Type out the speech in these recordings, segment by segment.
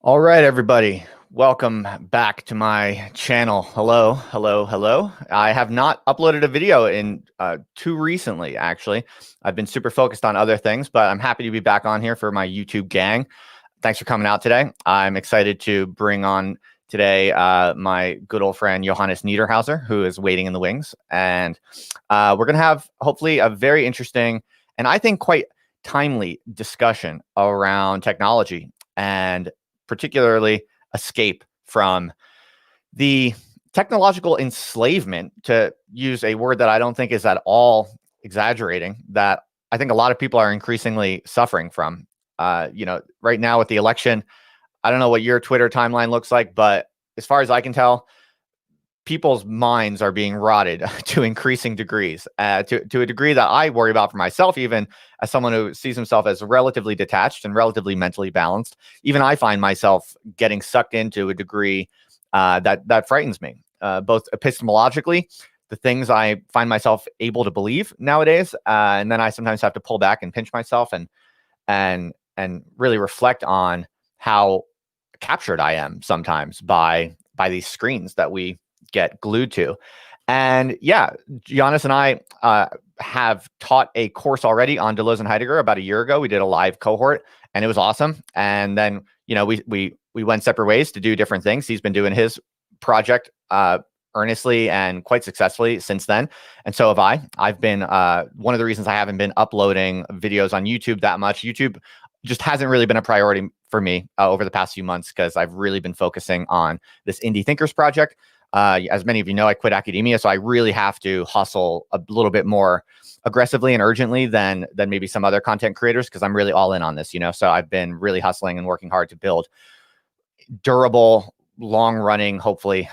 All right, everybody. Welcome back to my channel. Hello, hello, hello. I have not uploaded a video in too recently, actually. I've been super focused on other things, but I'm happy to be back on here for my YouTube gang. Thanks for coming out today. I'm excited to bring on today my good old friend Johannes Niederhauser, who is waiting in the wings. And we're going to have hopefully a very interesting and I think quite timely discussion around technology and particularly escape from the technological enslavement, to use a word that I don't think is at all exaggerating, that I think a lot of people are increasingly suffering from. Right now with the election, I don't know what your Twitter timeline looks like, but as far as I can tell, people's minds are being rotted to increasing degrees, to a degree that I worry about for myself, even as someone who sees himself as relatively detached and relatively mentally balanced. Even I find myself getting sucked into a degree that frightens me, both epistemologically, the things I find myself able to believe nowadays, and then I sometimes have to pull back and pinch myself and really reflect on how captured I am sometimes by these screens that we get glued to. And yeah, Johannes and I have taught a course already on Deleuze and Heidegger about a year ago. We did a live cohort and it was awesome. And then, we went separate ways to do different things. He's been doing his project earnestly and quite successfully since then. And so have I. I've been, one of the reasons I haven't been uploading videos on YouTube that much. YouTube just hasn't really been a priority for me over the past few months, because I've really been focusing on this Indie Thinkers project. As many of you know, I quit academia, so I really have to hustle a little bit more aggressively and urgently than maybe some other content creators, because I'm really all in on this, So I've been really hustling and working hard to build durable, long-running, hopefully,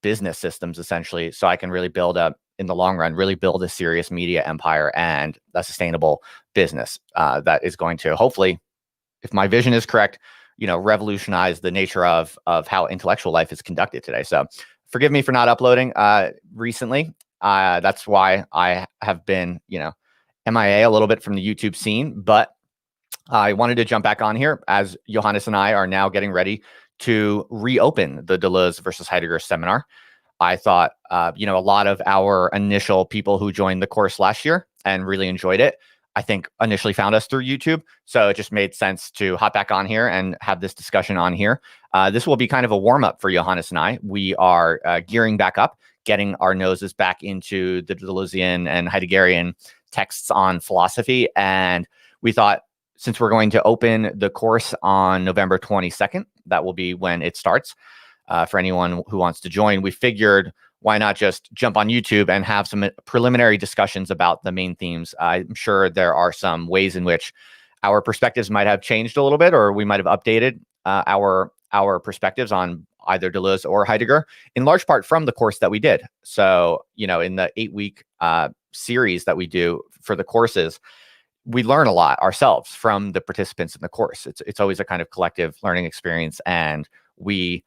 business systems, essentially, so I can really build up in the long run, really build a serious media empire and a sustainable business that is going to hopefully, if my vision is correct, revolutionize the nature of how intellectual life is conducted today. So forgive me for not uploading recently. That's why I have been, MIA a little bit from the YouTube scene, but I wanted to jump back on here as Johannes and I are now getting ready to reopen the Deleuze versus Heidegger seminar. I thought, a lot of our initial people who joined the course last year and really enjoyed it, I think initially found us through YouTube. So it just made sense to hop back on here and have this discussion on here. This will be kind of a warm up for Johannes and I. We are gearing back up, getting our noses back into the Deleuzean and Heideggerian texts on philosophy. And we thought, since we're going to open the course on November 22nd, that will be when it starts. For anyone who wants to join, we figured, why not just jump on YouTube and have some preliminary discussions about the main themes? I'm sure there are some ways in which our perspectives might have changed a little bit, or we might have updated our perspectives on either Deleuze or Heidegger, in large part from the course that we did. So, in the 8-week series that we do for the courses, we learn a lot ourselves from the participants in the course. It's always a kind of collective learning experience, and we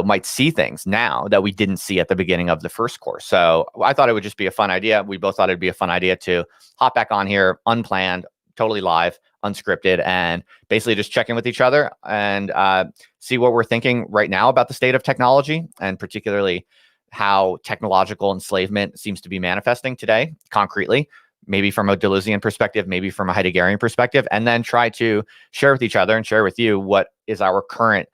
might see things now that we didn't see at the beginning of the first course. So I thought it would just be a fun idea. We both thought it'd be a fun idea to hop back on here, unplanned, totally live, unscripted, and basically just check in with each other and see what we're thinking right now about the state of technology, and particularly how technological enslavement seems to be manifesting today, concretely, maybe from a Deleuzean perspective, maybe from a Heideggerian perspective, and then try to share with each other and share with you what is our current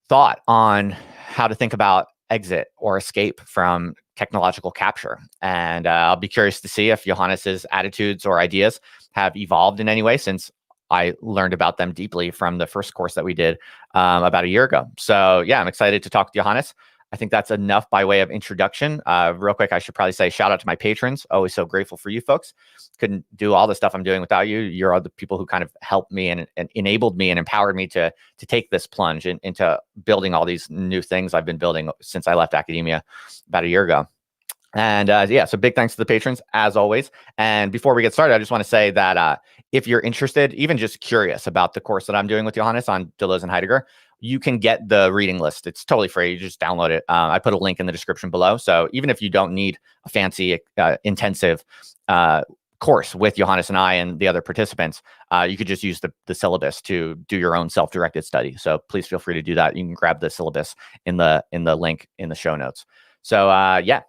thought on how to think about exit or escape from technological capture. And I'll be curious to see if Johannes's attitudes or ideas have evolved in any way since I learned about them deeply from the first course that we did about a year ago. So yeah, I'm excited to talk to Johannes. I think that's enough by way of introduction. Real quick, I should probably say shout out to my patrons. Always so grateful for you folks. Couldn't do all the stuff I'm doing without you. You're all the people who kind of helped me and enabled me and empowered me to take this plunge into building all these new things I've been building since I left academia about a year ago. And yeah, so big thanks to the patrons as always. And before we get started, I just want to say that if you're interested, even just curious about the course that I'm doing with Johannes on Deleuze and Heidegger, you can get the reading list. It's totally free. You just download it. I put a link in the description below. So even if you don't need a fancy, intensive course with Johannes and I and the other participants, you could just use the syllabus to do your own self-directed study. So please feel free to do that. You can grab the syllabus in the link in the show notes. So yeah,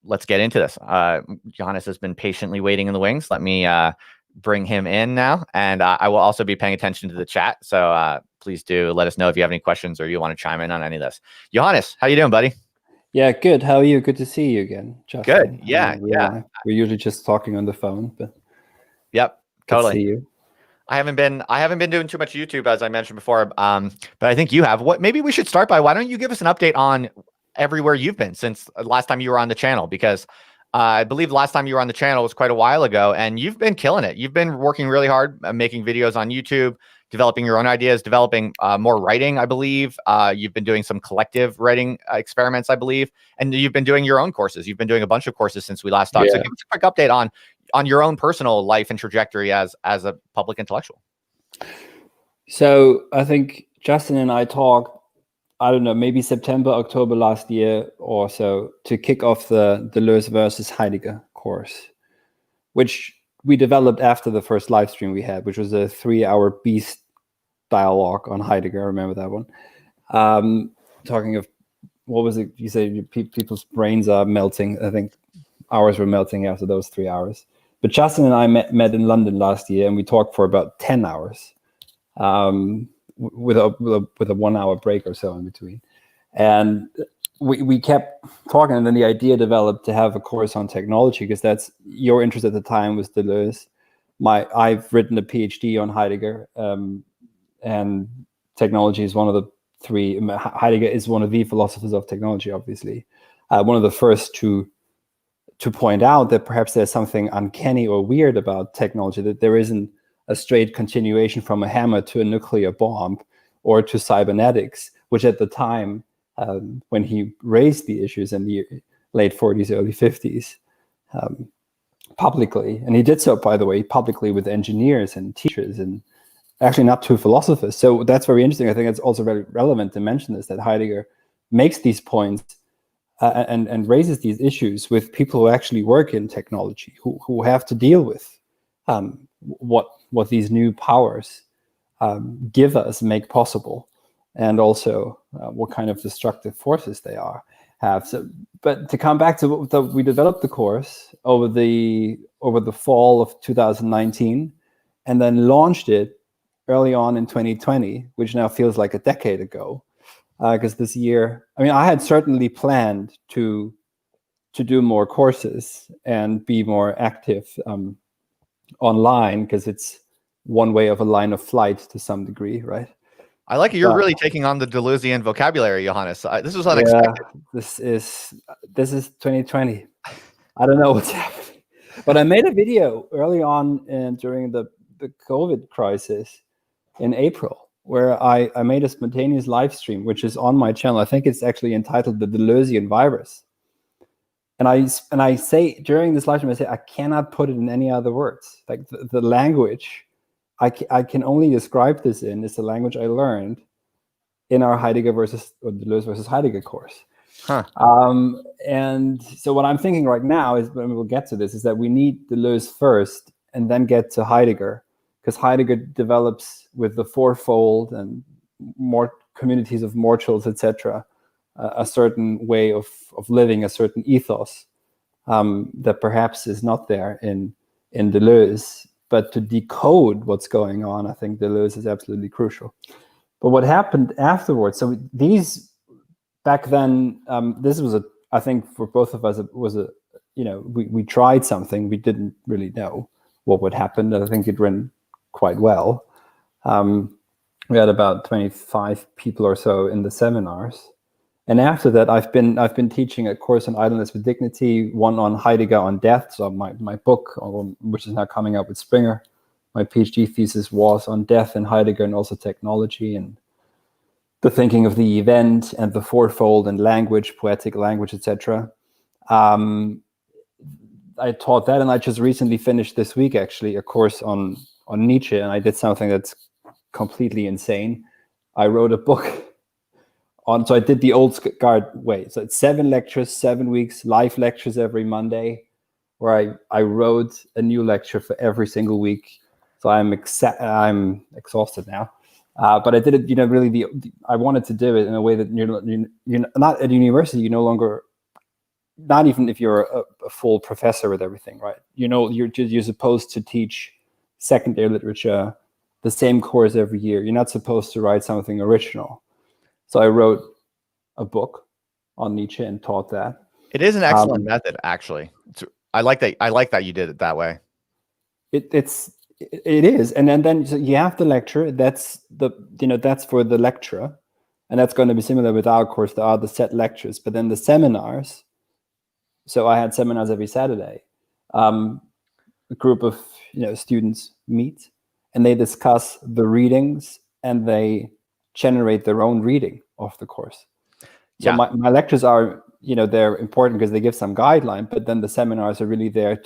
let's get into this. Johannes has been patiently waiting in the wings. Let me bring him in now, and I will also be paying attention to the chat. So please do let us know if you have any questions or you want to chime in on any of this. Johannes, how you doing, buddy? Yeah, good. How are you? Good to see you again, Justin. Good. Yeah, yeah. We're usually just talking on the phone, but yep, totally. Good to see you. I haven't been doing too much YouTube, as I mentioned before. But I think you have. Maybe we should start by, why don't you give us an update on everywhere you've been since last time you were on the channel? Because I believe last time you were on the channel was quite a while ago, and you've been killing it. You've been working really hard, making videos on YouTube, developing your own ideas, developing more writing, I believe. You've been doing some collective writing experiments, I believe, and you've been doing your own courses. You've been doing a bunch of courses since we last talked. Yeah. So give us a quick update on your own personal life and trajectory as a public intellectual. So I think Justin and I talked, I don't know, maybe September, October last year or so, to kick off the Deleuze versus Heidegger course, which we developed after the first live stream we had, which was a 3-hour beast dialogue on Heidegger. I remember that one. Talking of, what was it? You say people's brains are melting. I think ours were melting after those 3 hours. But Justin and I met in London last year, and we talked for about 10 hours. With a 1 hour break or so in between, and we kept talking, and then the idea developed to have a course on technology, because that's your interest at the time was Deleuze. I've written a PhD on Heidegger, and technology is one of the three. Heidegger is one of the philosophers of technology, obviously, one of the first to point out that perhaps there's something uncanny or weird about technology, that there isn't a straight continuation from a hammer to a nuclear bomb or to cybernetics, which at the time, when he raised the issues in the late 40s, early 50s, publicly, and he did so, by the way, publicly with engineers and teachers, and actually not two philosophers. So that's very interesting. I think it's also very relevant to mention this, that Heidegger makes these points and raises these issues with people who actually work in technology, who have to deal with what these new powers give us, make possible, and also what kind of destructive forces they have. So, but to come back to we developed the course over the fall of 2019, and then launched it early on in 2020, which now feels like a decade ago, because this year, I mean, I had certainly planned to do more courses and be more active online, because it's one way of a line of flight to some degree, right? I like it. You're really taking on the Deleuzian vocabulary, Johannes. This was unexpected. Yeah, this is 2020. I don't know what's happening, but I made a video early on during the COVID crisis in April, where I made a spontaneous live stream, which is on my channel. I think it's actually entitled "The Deleuzian Virus." And I say during this live stream, I say, I cannot put it in any other words. Like the language I can only describe this in is the language I learned in our Deleuze versus Heidegger course. Huh. And so what I'm thinking right now is, when we'll get to this, is that we need Deleuze first and then get to Heidegger, because Heidegger develops with the fourfold and more communities of mortals, etc., a certain way of living, a certain ethos that perhaps is not there in Deleuze. But to decode what's going on, I think Deleuze is absolutely crucial. But what happened afterwards? So these back then, this was I think for both of us, it was we tried something. We didn't really know what would happen. I think it went quite well. We had about 25 people or so in the seminars. And after that, I've been teaching a course on idleness with dignity, one on Heidegger on death. So my book, which is now coming out with Springer, my PhD thesis was on death and Heidegger, and also technology and the thinking of the event and the fourfold and language, poetic language, etc. I taught that, and I just recently finished this week actually a course on Nietzsche, and I did something that's completely insane. I wrote a book. So I did the old guard way. So it's 7 lectures, 7 weeks, live lectures every Monday, where I wrote a new lecture for every single week. So I'm exhausted now. But I did it, really I wanted to do it in a way that you're not at university. You no longer, not even if you're a full professor with everything, right? You're supposed to teach secondary literature, the same course every year. You're not supposed to write something original. So I wrote a book on Nietzsche and taught that. It is an excellent method, actually. I like that you did it that way. It is, and then so you have the lecture. That's that's for the lecturer, and that's going to be similar with our course. There are the set lectures, but then the seminars. So I had seminars every Saturday. A group of students meet, and they discuss the readings, and they generate their own reading of the course. So my lectures are, they're important because they give some guideline, but then the seminars are really there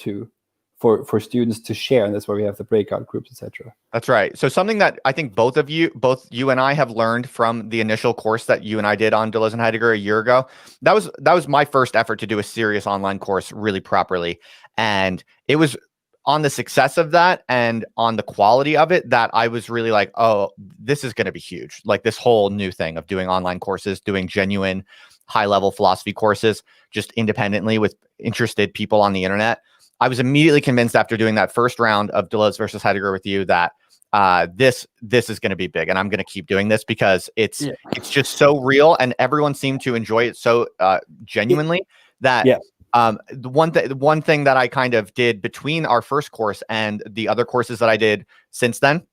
for students to share, and that's why we have the breakout groups, etc. That's right. So something that I think both you and I have learned from the initial course that you and I did on Deleuze and Heidegger a year ago, that was my first effort to do a serious online course really properly. And it was on the success of that and on the quality of it that I was really like, oh, this is going to be huge. Like this whole new thing of doing online courses, doing genuine high-level philosophy courses, just independently with interested people on the internet. I was immediately convinced after doing that first round of Deleuze versus Heidegger with you that this is going to be big, and I'm going to keep doing this because it's just so real, and everyone seemed to enjoy it so genuinely that the one thing that I kind of did between our first course and the other courses that I did since then,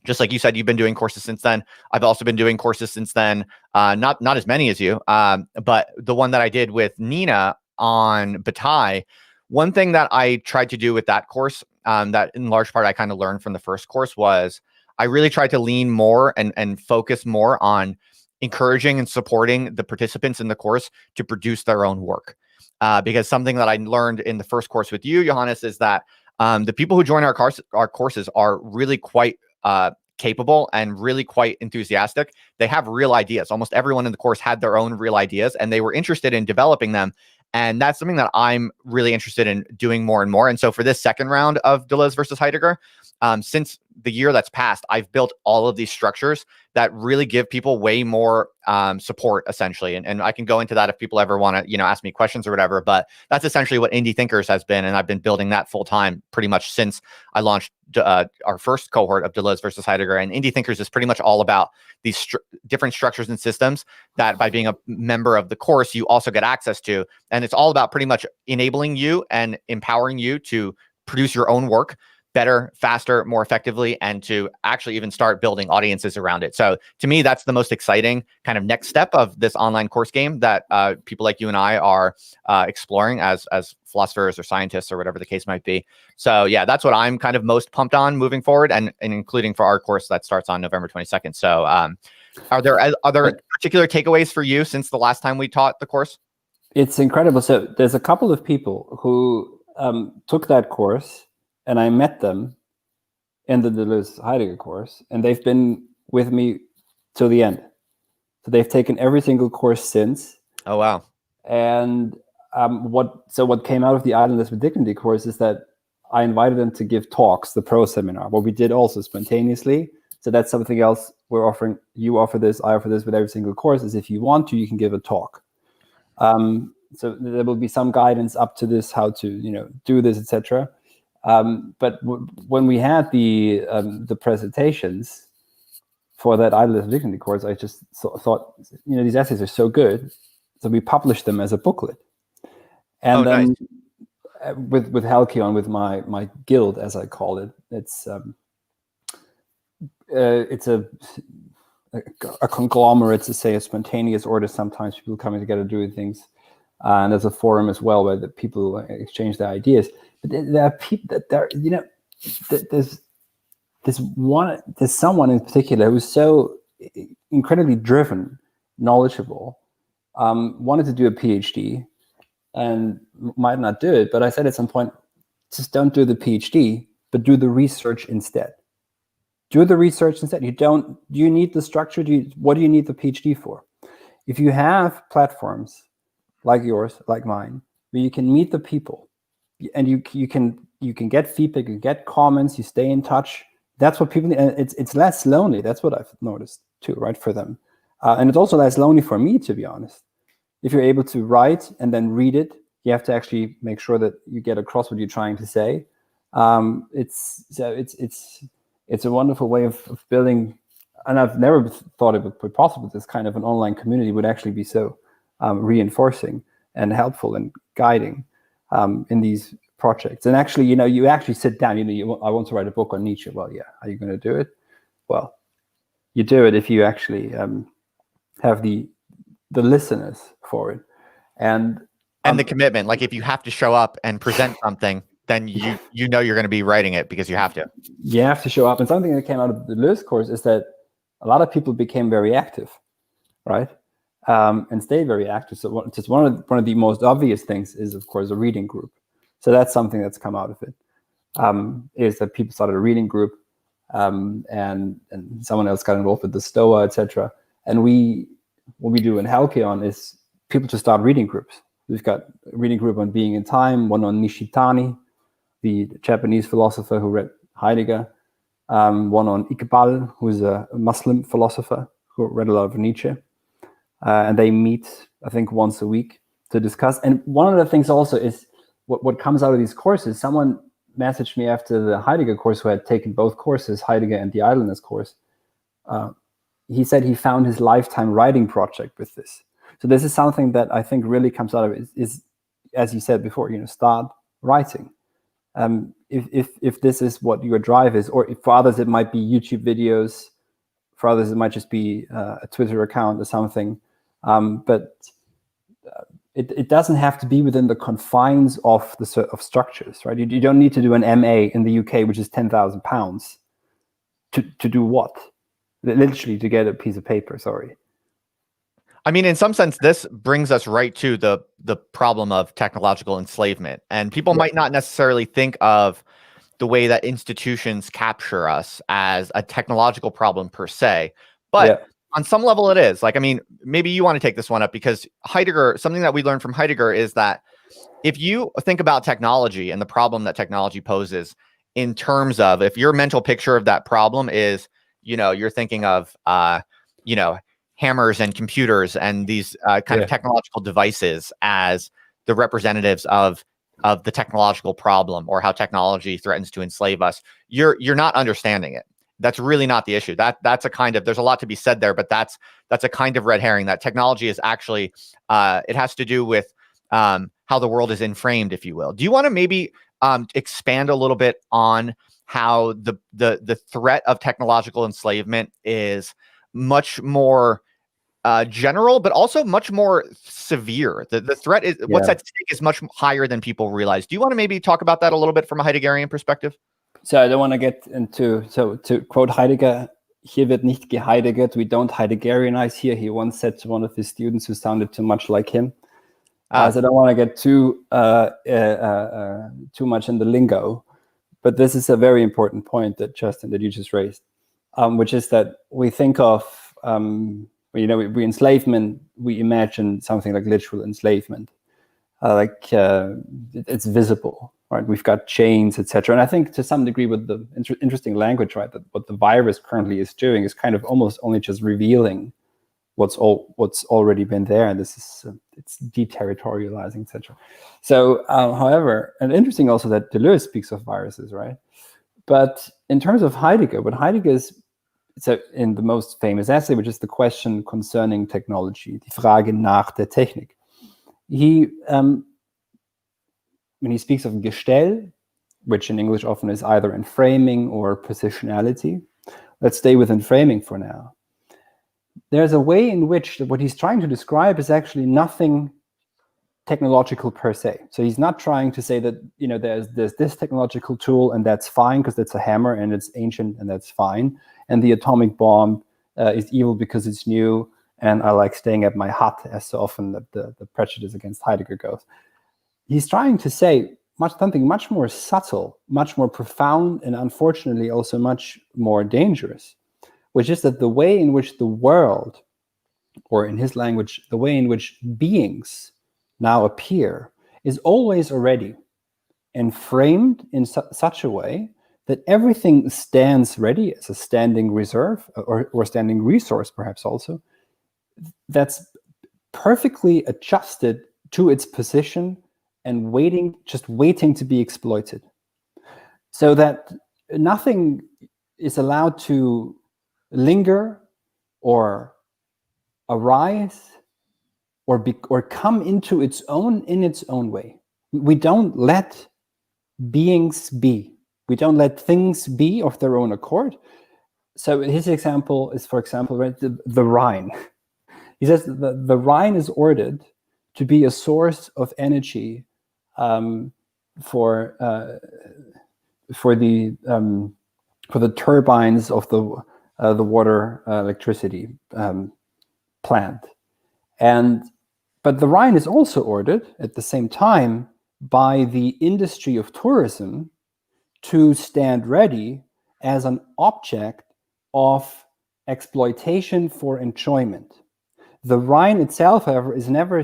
just like you said, you've been doing courses since then. I've also been doing courses since then, not as many as you, but the one that I did with Nina on Bataille. One thing that I tried to do with that course, that in large part I kind of learned from the first course, was I really tried to lean more and focus more on encouraging and supporting the participants in the course to produce their own work. Because something that I learned in the first course with you, Johannes, is that the people who join our courses are really quite capable and really quite enthusiastic. They have real ideas. Almost everyone in the course had their own real ideas, and they were interested in developing them. And that's something that I'm really interested in doing more and more. And so for this second round of Deleuze versus Heidegger, since the year that's passed, I've built all of these structures that really give people way more support, essentially. And I can go into that if people ever want to, ask me questions or whatever. But that's essentially what Indie Thinkers has been. And I've been building that full time pretty much since I launched our first cohort of Deleuze versus Heidegger. And Indie Thinkers is pretty much all about these different structures and systems that by being a member of the course, you also get access to. And it's all about pretty much enabling you and empowering you to produce your own work better, faster, more effectively, and to actually even start building audiences around it. So to me, that's the most exciting kind of next step of this online course game that people like you and I are exploring as philosophers or scientists or whatever the case might be. So yeah, that's what I'm kind of most pumped on moving forward, and including for our course that starts on November 22nd. So are there other particular takeaways for you since the last time we taught the course? It's incredible. So there's a couple of people who took that course, and I met them in the Deleuze Heidegger course, and they've been with me till the end. So they've taken every single course since. Oh, wow. And what came out of the Idleness with Dignity course is that I invited them to give talks, the pro seminar, what we did also spontaneously. So that's something else we're offering. You offer this, I offer this with every single course, is if you want to, you can give a talk. So there will be some guidance up to this, how to do this, etc. But when we had the presentations for that Idleness with Dignity course, I just thought, these essays are so good, so we published them as a booklet. And then nice. with Halcyon, with my guild, as I call it, it's a conglomerate, to say, a spontaneous order. Sometimes people coming together doing things, and there's a forum as well where the people exchange their ideas. But there are people there's someone in particular who's so incredibly driven, knowledgeable, wanted to do a PhD and might not do it. But I said at some point, just don't do the PhD, but do the research instead. Do the research instead. Do you need the structure? What do you need the PhD for? If you have platforms like yours, like mine, where you can meet the people and you can get feedback, you get comments, you stay in touch. That's what people need, and it's less lonely. That's what I've noticed too, right, for them. And it's also less lonely for me, to be honest. If you're able to write and then read it, you have to actually make sure that you get across what you're trying to say. It's a wonderful way of building, and I've never thought it would be possible. This kind of an online community would actually be so reinforcing and helpful and guiding in these projects. And actually, you actually sit down. I want to write a book on Nietzsche. Well, yeah, are you going to do it? Well, you do it if you actually have the listeners for it, and the commitment. Like if you have to show up and present something, then you're going to be writing it because you have to. You have to show up. And something that came out of the Deleuze course is that a lot of people became very active, right? And stayed very active. So just one of the most obvious things is, of course, a reading group. So that's something that's come out of it. Is that people started a reading group, and someone else got involved with the Stoa, etc. And what we do in Halcyon is people to start reading groups. We've got a reading group on Being in Time, one on Nishitani, the Japanese philosopher who read Heidegger, one on Iqbal, who's a Muslim philosopher who read a lot of Nietzsche. And they meet, I think, once a week to discuss. And one of the things also is what comes out of these courses. Someone messaged me after the Heidegger course who had taken both courses, Heidegger and the Idleness course. He said he found his lifetime writing project with this. So this is something that I think really comes out of it is as you said before, start writing. If this is what your drive is, or if for others it might be YouTube videos, for others it might just be a Twitter account or something. But it doesn't have to be within the confines of structures, right? You don't need to do an MA in the UK, which is £10,000, to do what? Literally to get a piece of paper. Sorry. I mean, in some sense, this brings us right to the problem of technological enslavement. And people might not necessarily think of the way that institutions capture us as a technological problem per se, but on some level it is. Like, I mean, maybe you want to take this one up, because Heidegger, something that we learned from Heidegger is that if you think about technology and the problem that technology poses in terms of, if your mental picture of that problem is, you're thinking of, hammers and computers and these kind of technological devices as the representatives of the technological problem, or how technology threatens to enslave us, you're not understanding it. That's really not the issue. That's a kind of, there's a lot to be said there, but that's a kind of red herring. That technology is actually, it has to do with how the world is inframed, if you will. Do you want to maybe expand a little bit on how the threat of technological enslavement is much more general, but also much more severe? The threat is, what's at stake is much higher than people realize. Do you want to maybe talk about that a little bit from a Heideggerian perspective? So I don't want to get into, to quote Heidegger, hier wird nicht geheidegert, we don't Heideggerianize here. He once said to one of his students who sounded too much like him. So I don't want to get too much in the lingo, but this is a very important point that Justin, that you just raised, which is that we think of, we enslavement, we imagine something like literal enslavement, it's visible, right? We've got chains, etc. And I think to some degree, with the interesting language, right, that what the virus currently is doing is kind of almost only just revealing what's already been there, and this is it's deterritorializing, etc. So, however, and interesting also that Deleuze speaks of viruses, right? But in terms of Heidegger, what Heidegger is, so in the most famous essay, which is the question concerning technology, die Frage nach der Technik, he when he speaks of Gestell, which in English often is either enframing or positionality, let's stay with enframing for now. There's a way in which what he's trying to describe is actually nothing technological per se. So he's not trying to say that, there's this technological tool and that's fine because it's a hammer and it's ancient and that's fine. And the atomic bomb is evil because it's new and I like staying at my hut, as so often the prejudice against Heidegger goes. He's trying to say something much more subtle, much more profound, and unfortunately also much more dangerous, which is that the way in which the world, or in his language, the way in which beings now appear, is always already and framed in such a way that everything stands ready as a standing reserve or standing resource, perhaps also, that's perfectly adjusted to its position and just waiting to be exploited. So that nothing is allowed to linger or arise or come into its own in its own way. We don't let beings be. We don't let things be of their own accord. So his example is, for example, right, the Rhine. He says the Rhine is ordered to be a source of energy for the turbines of the water electricity plant, but the Rhine is also ordered at the same time by the industry of tourism to stand ready as an object of exploitation for enjoyment. The Rhine itself, however, is never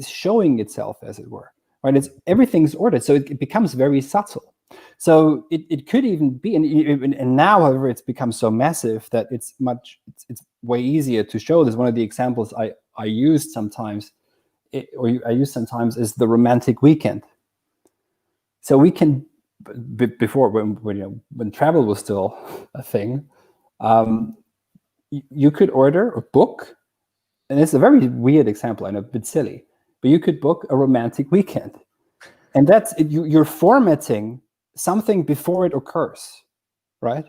showing itself, as it were. Right? Everything's ordered, so it becomes very subtle. So it could even be, and now, however, it's become so massive that it's way easier to show. There's one of the examples I use sometimes, is the romantic weekend. So we can, before when travel was still a thing, you could order a book, and it's a very weird example, I know, a bit silly, but you could book a romantic weekend, and that's you're formatting something before it occurs, right?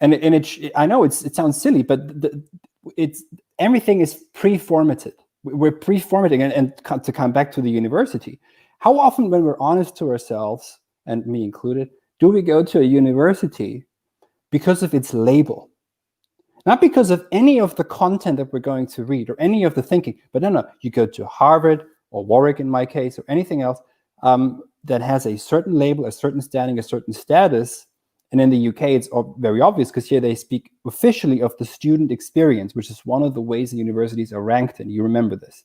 And I know it sounds silly, but everything is pre-formatted. We're pre-formatting, and to come back to the university, how often, when we're honest to ourselves, and me included, do we go to a university because of its label? Not because of any of the content that we're going to read or any of the thinking, but no, you go to Harvard or Warwick in my case, or anything else that has a certain label, a certain standing, a certain status. And in the UK, it's very obvious because here they speak officially of the student experience, which is one of the ways the universities are ranked in. You remember this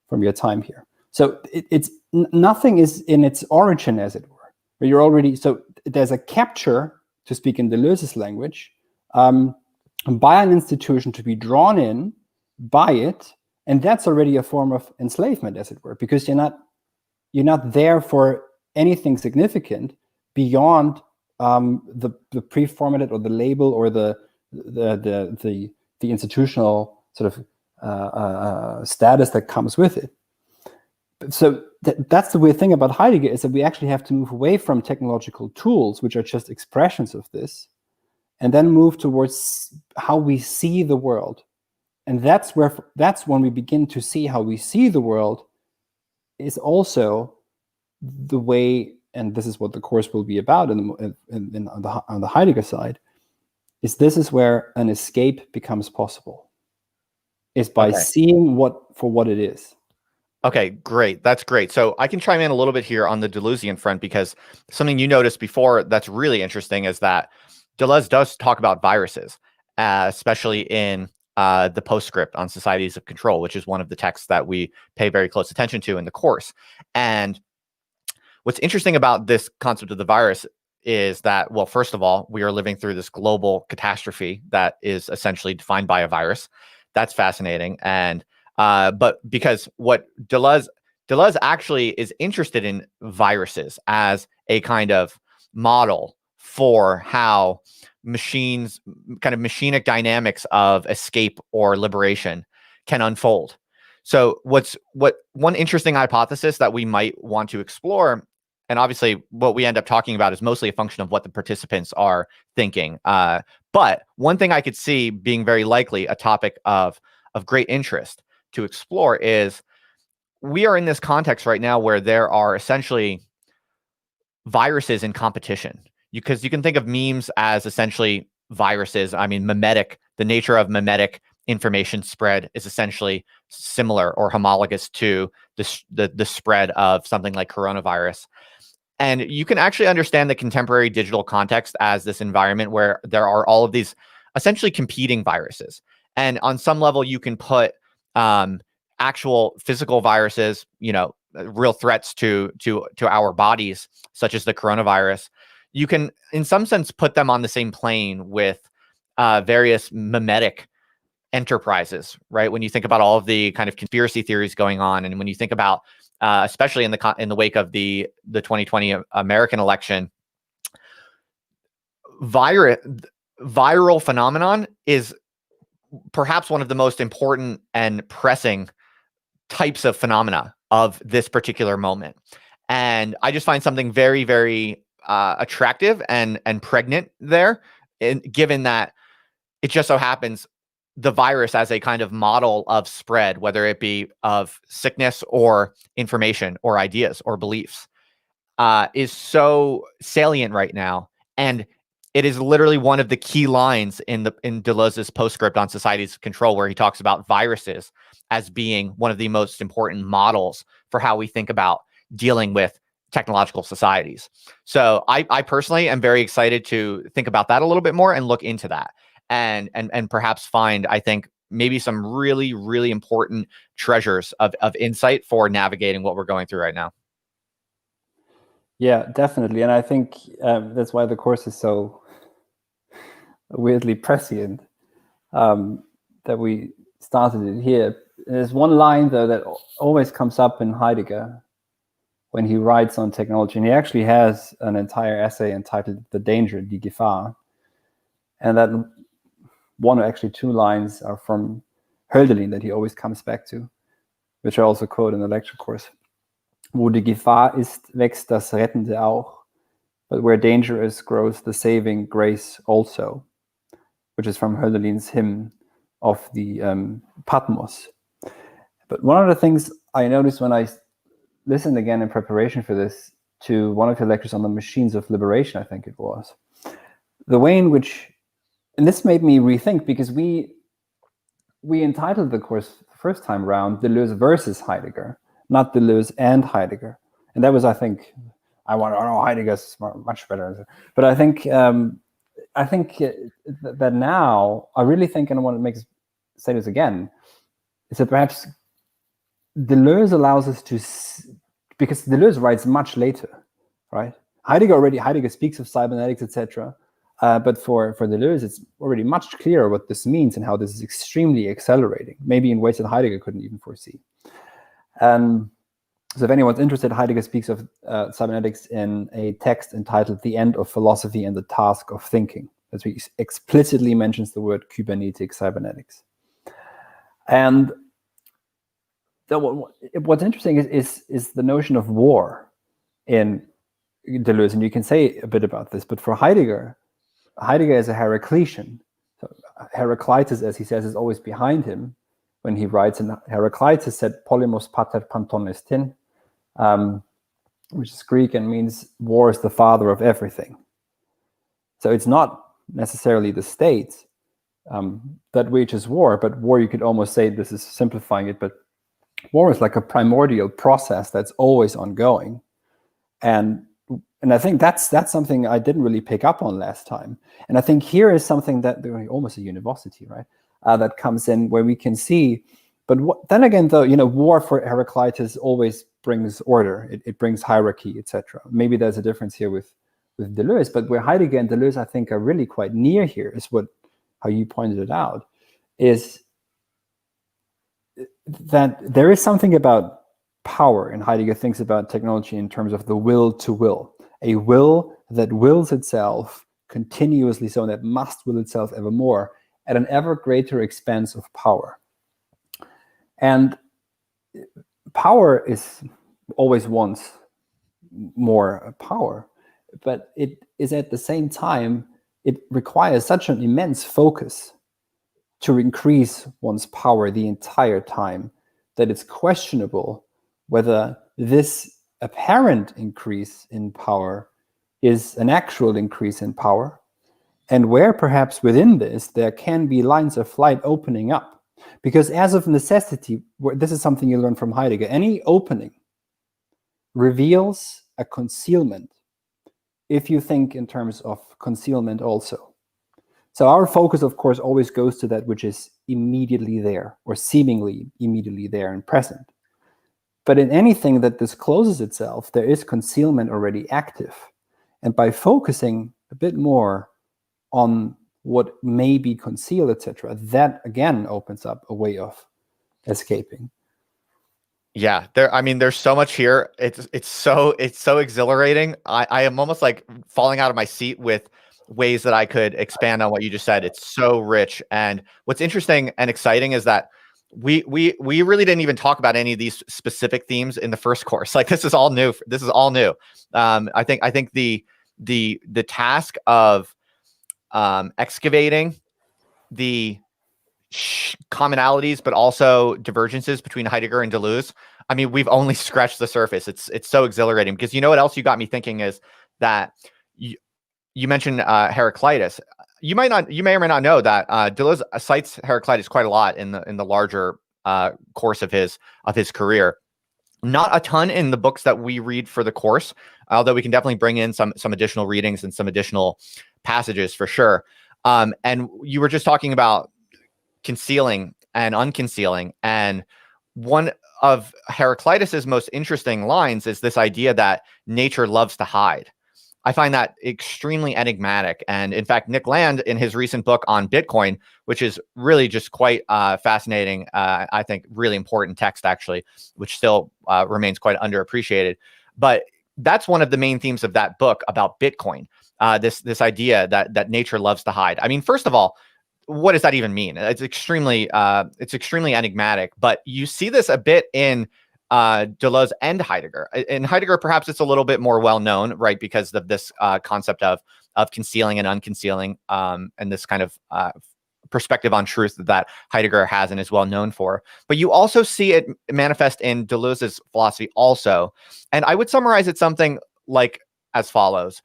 from your time here. So nothing is in its origin, as it were. But so there's a capture, to speak in Deleuze's language, by an institution to be drawn in by it, and that's already a form of enslavement, as it were, because you're not there for anything significant beyond the pre-formatted or the label or the institutional sort of status that comes with it. So that's the weird thing about Heidegger, is that we actually have to move away from technological tools, which are just expressions of this, and then move towards how we see the world. And that's when we begin to see how we see the world is also the way, and this is what the course will be about on the Heidegger side, this is where an escape becomes possible, is by seeing for what it is. Okay, great. That's great. So I can chime in a little bit here on the Deleuzian front, because something you noticed before that's really interesting is that Deleuze does talk about viruses, especially in the postscript on Societies of Control, which is one of the texts that we pay very close attention to in the course. And what's interesting about this concept of the virus is that, well, first of all, we are living through this global catastrophe that is essentially defined by a virus. That's fascinating. And but because what Deleuze actually is interested in viruses as a kind of model for how machines, kind of machinic dynamics of escape or liberation can unfold. So one interesting hypothesis that we might want to explore, and obviously what we end up talking about is mostly a function of what the participants are thinking. But one thing I could see being very likely a topic of great interest to explore is, we are in this context right now where there are essentially viruses in competition. Because you can think of memes as essentially viruses. I mean, memetic, the nature of memetic information spread is essentially similar or homologous to the spread of something like coronavirus. And you can actually understand the contemporary digital context as this environment where there are all of these essentially competing viruses. And on some level, you can put actual physical viruses, real threats to our bodies, such as the coronavirus, you can, in some sense, put them on the same plane with various memetic enterprises, right? When you think about all of the kind of conspiracy theories going on, and when you think about, especially in the wake of the 2020 American election, viral phenomenon is perhaps one of the most important and pressing types of phenomena of this particular moment. And I just find something very, very attractive and pregnant there, given that it just so happens the virus as a kind of model of spread, whether it be of sickness or information or ideas or beliefs, is so salient right now. And it is literally one of the key lines in Deleuze's postscript on society's control, where he talks about viruses as being one of the most important models for how we think about dealing with technological societies. So I personally am very excited to think about that a little bit more and look into that, and perhaps find, I think, maybe some really, really important treasures of insight for navigating what we're going through right now. Yeah, definitely. And I think that's why the course is so weirdly prescient, that we started it here. There's one line, though, that always comes up in Heidegger when he writes on technology. And he actually has an entire essay entitled The Danger, die Gefahr. And that one or actually two lines are from Hölderlin that he always comes back to, which I also quote in the lecture course. Wo die Gefahr ist, wächst das Rettende auch, but where danger is, grows the saving grace also, which is from Hölderlin's hymn of the Patmos. But one of the things I noticed when I listened again in preparation for this to one of your lectures on the machines of liberation, I think it was, the way in which, and this made me rethink, because we entitled the course the first time around Deleuze versus Heidegger, not Deleuze and Heidegger. And that was, I think, Heidegger's much better. But I think that now, I really think, and I want to say this again, is that perhaps Deleuze allows us to, because Deleuze writes much later, right? Heidegger speaks of cybernetics, etc. But for Deleuze, it's already much clearer what this means and how this is extremely accelerating, maybe in ways that Heidegger couldn't even foresee. So if anyone's interested, Heidegger speaks of cybernetics in a text entitled The End of Philosophy and the Task of Thinking. That's where he explicitly mentions the word kybernetic cybernetics. And what's interesting is the notion of war in Deleuze, and you can say a bit about this, but for Heidegger is a Heraclitean. So Heraclitus, as he says, is always behind him when he writes, and Heraclitus said polemos pater panton estin, which is Greek and means war is the father of everything. So it's not necessarily the state that wages war, but war, you could almost say, this is simplifying it, but war is like a primordial process that's always ongoing. And I think that's something I didn't really pick up on last time. And I think here is something that almost a university, right? That comes in where we can see. But then again, though, war for Heraclitus always brings order. It brings hierarchy, etc. Maybe there's a difference here with Deleuze, but where Heidegger and Deleuze, I think, are really quite near here is how you pointed it out, is that there is something about power, and Heidegger thinks about technology in terms of the will to will, a will that wills itself continuously, so that must will itself evermore at an ever greater expanse of power. And power is always wants more power, but it is at the same time, it requires such an immense focus to increase one's power the entire time that it's questionable whether this apparent increase in power is an actual increase in power, and where perhaps within this there can be lines of flight opening up. Because as of necessity, this is something you learn from Heidegger, any opening reveals a concealment, if you think in terms of concealment also. So our focus, of course, always goes to that which is immediately there, or seemingly immediately there and present. But in anything that discloses itself, there is concealment already active. And by focusing a bit more on what may be concealed, etc., that again opens up a way of escaping. Yeah, I mean, there's so much here. It's so exhilarating. I am almost like falling out of my seat with ways that I could expand on what you just said. It's so rich. And what's interesting and exciting is that we really didn't even talk about any of these specific themes in the first course. Like, this is all new. This is all new. I think the task of excavating the commonalities, but also divergences between Heidegger and Deleuze. I mean, we've only scratched the surface. It's so exhilarating, because you know what else you got me thinking is that you mentioned Heraclitus. You may or may not know that Deleuze cites Heraclitus quite a lot in the larger course of his career. Not a ton in the books that we read for the course, although we can definitely bring in some additional readings and some additional passages for sure. And you were just talking about concealing and unconcealing, and one of Heraclitus's most interesting lines is this idea that nature loves to hide. I find that extremely enigmatic. And in fact, Nick Land, in his recent book on Bitcoin, which is really just quite fascinating, I think really important text actually, which still remains quite underappreciated. But that's one of the main themes of that book about Bitcoin, this idea that nature loves to hide. I mean, first of all, what does that even mean? It's extremely enigmatic, but you see this a bit in Deleuze and Heidegger. In Heidegger, perhaps it's a little bit more well known, right, because of this concept of concealing and unconcealing, and this kind of perspective on truth that Heidegger has and is well known for. But you also see it manifest in Deleuze's philosophy also, and I would summarize it something like as follows.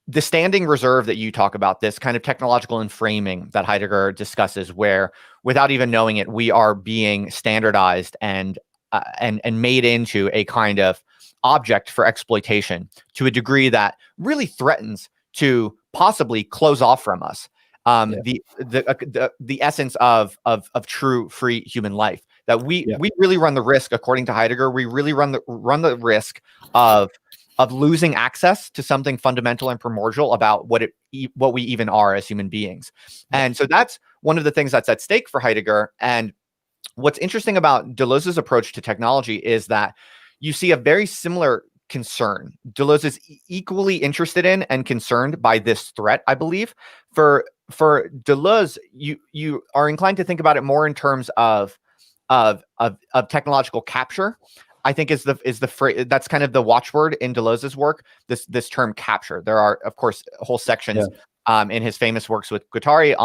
The standing reserve that you talk about, this kind of technological enframing that Heidegger discusses, where without even knowing it, we are being standardized and made into a kind of object for exploitation to a degree that really threatens to possibly close off from us the essence of true free human life. That we really run the risk, according to Heidegger, we really run the risk of losing access to something fundamental and primordial about what we even are as human beings. And so that's one of the things that's at stake for Heidegger. And what's interesting about Deleuze's approach to technology is that you see a very similar concern. Deleuze is equally interested in and concerned by this threat, I believe. For Deleuze, you are inclined to think about it more in terms of technological capture. I think is the phrase that's kind of the watchword in Deleuze's work. This term capture. There are, of course, whole sections in his famous works with Guattari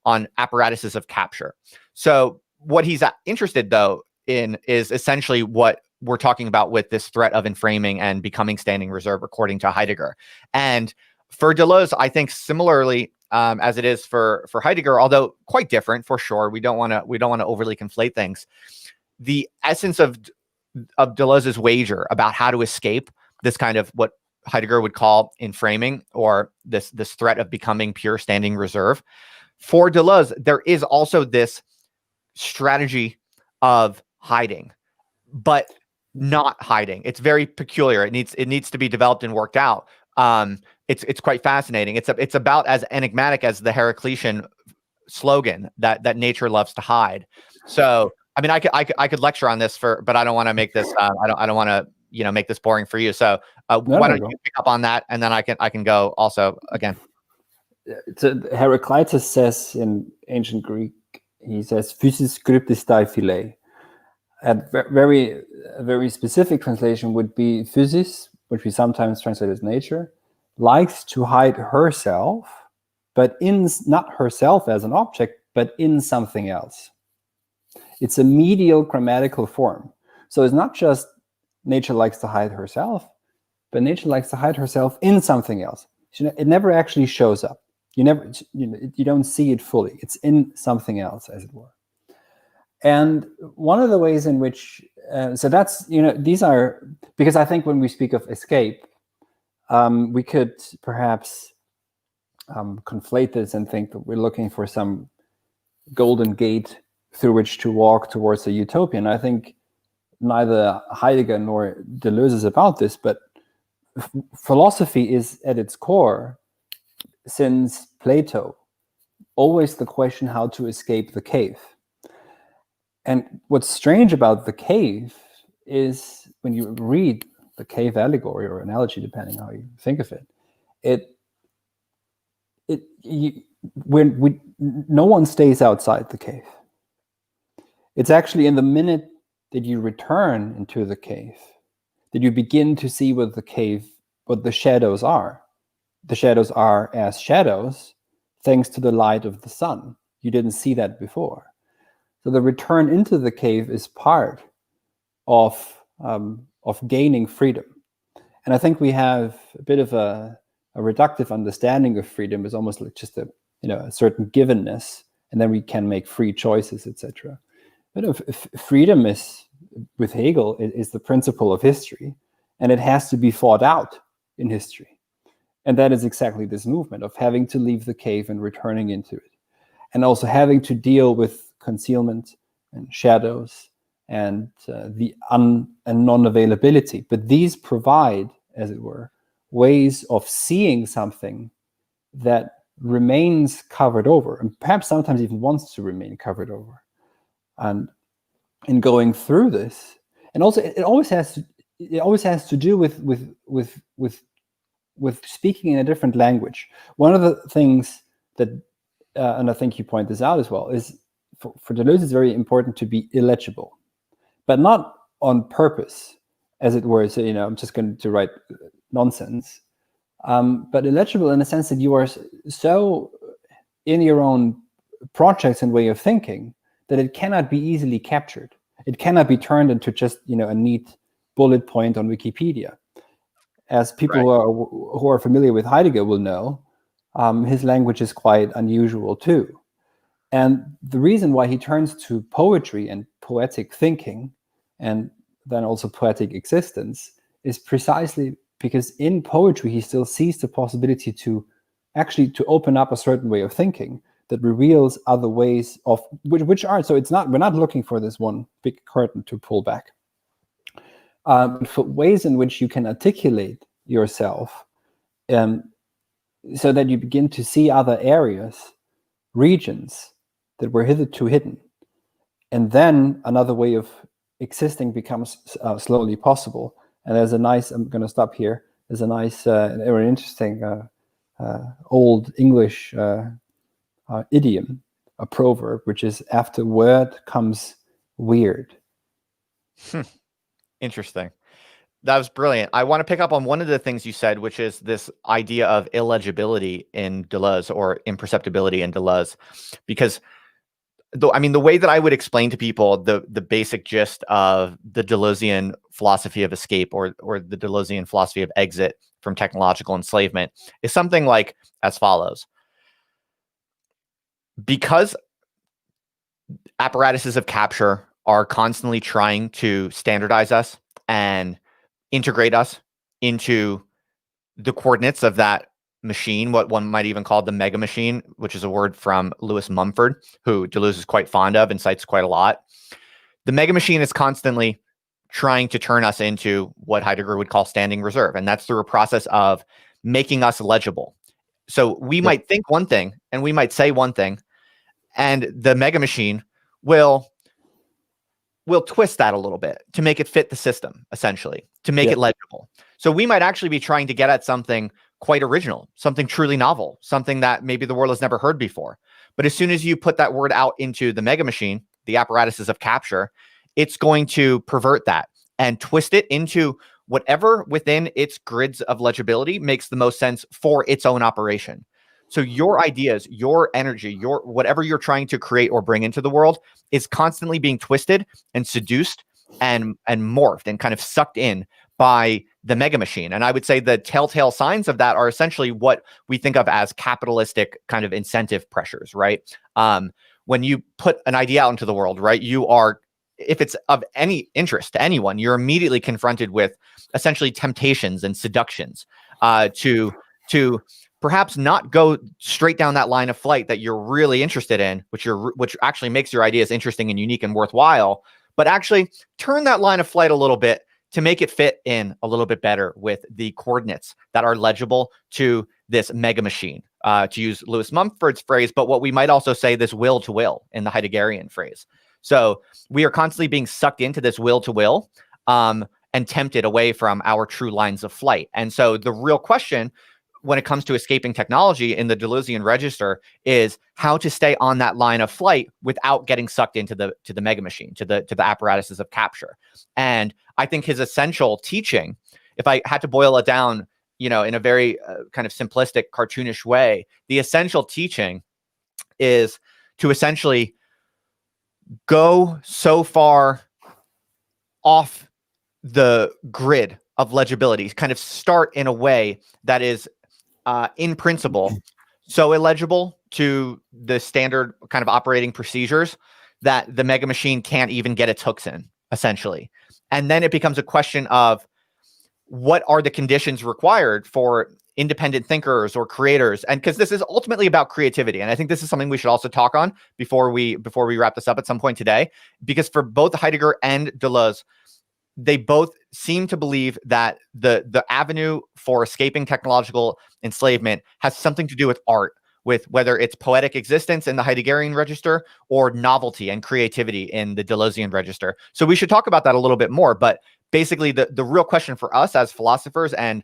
on apparatuses of capture. So what he's interested though in is essentially what we're talking about with this threat of enframing and becoming standing reserve, according to Heidegger. And for Deleuze, I think similarly as it is for Heidegger, although quite different for sure. We don't want to overly conflate things. The essence of Deleuze's wager about how to escape this kind of what Heidegger would call enframing, or this threat of becoming pure standing reserve. For Deleuze, there is also this strategy of hiding, but not hiding. It's very peculiar. It needs to be developed and worked out. It's quite fascinating. It's about as enigmatic as the Heraclitean slogan that nature loves to hide. So I mean, I could lecture on this but I don't want to make this. I don't want to make this boring for you. So why don't you pick up on that, and then I can go also again. So Heraclitus says in ancient Greek, he says physis cryptis dai philei. A very specific translation would be physis, which we sometimes translate as nature, likes to hide herself, but not herself as an object, but in something else. It's a medial grammatical form. So it's not just nature likes to hide herself, but nature likes to hide herself in something else. It never actually shows up. You don't see it fully. It's in something else, as it were. And one of the ways in which, so that's, these are, because I think when we speak of escape, we could perhaps conflate this and think that we're looking for some golden gate through which to walk towards a utopian. I think neither Heidegger nor Deleuze is about this, but philosophy is at its core, since Plato, always the question how to escape the cave. And what's strange about the cave is when you read the cave allegory or analogy, depending how you think of it, no one stays outside the cave. It's actually in the minute that you return into the cave that you begin to see what the shadows are. The shadows are as shadows, thanks to the light of the sun. You didn't see that before. So the return into the cave is part of gaining freedom. And I think we have a bit of a reductive understanding of freedom as almost like just a certain givenness, and then we can make free choices, etc. But freedom is, with Hegel, is the principle of history, and it has to be fought out in history. And that is exactly this movement of having to leave the cave and returning into it, and also having to deal with concealment and shadows and non-availability. But these provide, as it were, ways of seeing something that remains covered over, and perhaps sometimes even wants to remain covered over. And in going through this, and also it always has to do with speaking in a different language. One of the things that, and I think you point this out as well, is for Deleuze it's very important to be illegible, but not on purpose, as it were. So I'm just going to write nonsense, but illegible in the sense that you are so in your own projects and way of thinking that it cannot be easily captured. It cannot be turned into just a neat bullet point on Wikipedia. As people who are familiar with Heidegger will know, his language is quite unusual too. And the reason why he turns to poetry and poetic thinking, and then also poetic existence, is precisely because in poetry he still sees the possibility to open up a certain way of thinking that reveals other ways of which are. So we're not looking for this one big curtain to pull back, but for ways in which you can articulate yourself, so that you begin to see other areas, regions that were hitherto hidden, and then another way of existing becomes slowly possible. And there's a nice, I'm going to stop here, there's a nice, very interesting old English idiom, a proverb, which is, after word comes weird. Interesting. That was brilliant. I want to pick up on one of the things you said, which is this idea of illegibility in Deleuze, or imperceptibility in Deleuze, because the way that I would explain to people the basic gist of the Deleuzean philosophy of escape, or the Deleuzean philosophy of exit from technological enslavement, is something like as follows. Because apparatuses of capture are constantly trying to standardize us and integrate us into the coordinates of that machine, what one might even call the mega machine, which is a word from Lewis Mumford, who Deleuze is quite fond of and cites quite a lot. The mega machine is constantly trying to turn us into what Heidegger would call standing reserve, and that's through a process of making us legible. So we might think one thing and we might say one thing, and the mega machine will twist that a little bit to make it fit the system, essentially, to make it legible. So we might actually be trying to get at something quite original, something truly novel, something that maybe the world has never heard before. But as soon as you put that word out into the mega machine, the apparatuses of capture, it's going to pervert that and twist it into whatever within its grids of legibility makes the most sense for its own operation. So your ideas, your energy, your whatever you're trying to create or bring into the world is constantly being twisted and seduced and morphed and kind of sucked in by the mega machine. And I would say the telltale signs of that are essentially what we think of as capitalistic kind of incentive pressures, right? When you put an idea out into the world, right, you are, if it's of any interest to anyone, you're immediately confronted with essentially temptations and seductions to perhaps not go straight down that line of flight that you're really interested in, which actually makes your ideas interesting and unique and worthwhile, but actually turn that line of flight a little bit to make it fit in a little bit better with the coordinates that are legible to this mega machine, to use Lewis Mumford's phrase, but what we might also say this will to will in the Heideggerian phrase. So we are constantly being sucked into this will to will and tempted away from our true lines of flight. And so the real question when it comes to escaping technology in the Deleuzian register is how to stay on that line of flight without getting sucked into the mega machine, to the apparatuses of capture. And I think his essential teaching, if I had to boil it down, in a very kind of simplistic, cartoonish way, the essential teaching is to essentially go so far off the grid of legibility, kind of start in a way that is in principle so illegible to the standard kind of operating procedures that the mega machine can't even get its hooks in, essentially. And then it becomes a question of what are the conditions required for independent thinkers or creators, and because this is ultimately about creativity, and I think this is something we should also talk on before we wrap this up at some point today, because for both Heidegger and Deleuze, they both seem to believe that the avenue for escaping technological enslavement has something to do with art, with whether it's poetic existence in the Heideggerian register or novelty and creativity in the Deleuzian register. So we should talk about that a little bit more. But basically, the real question for us as philosophers, and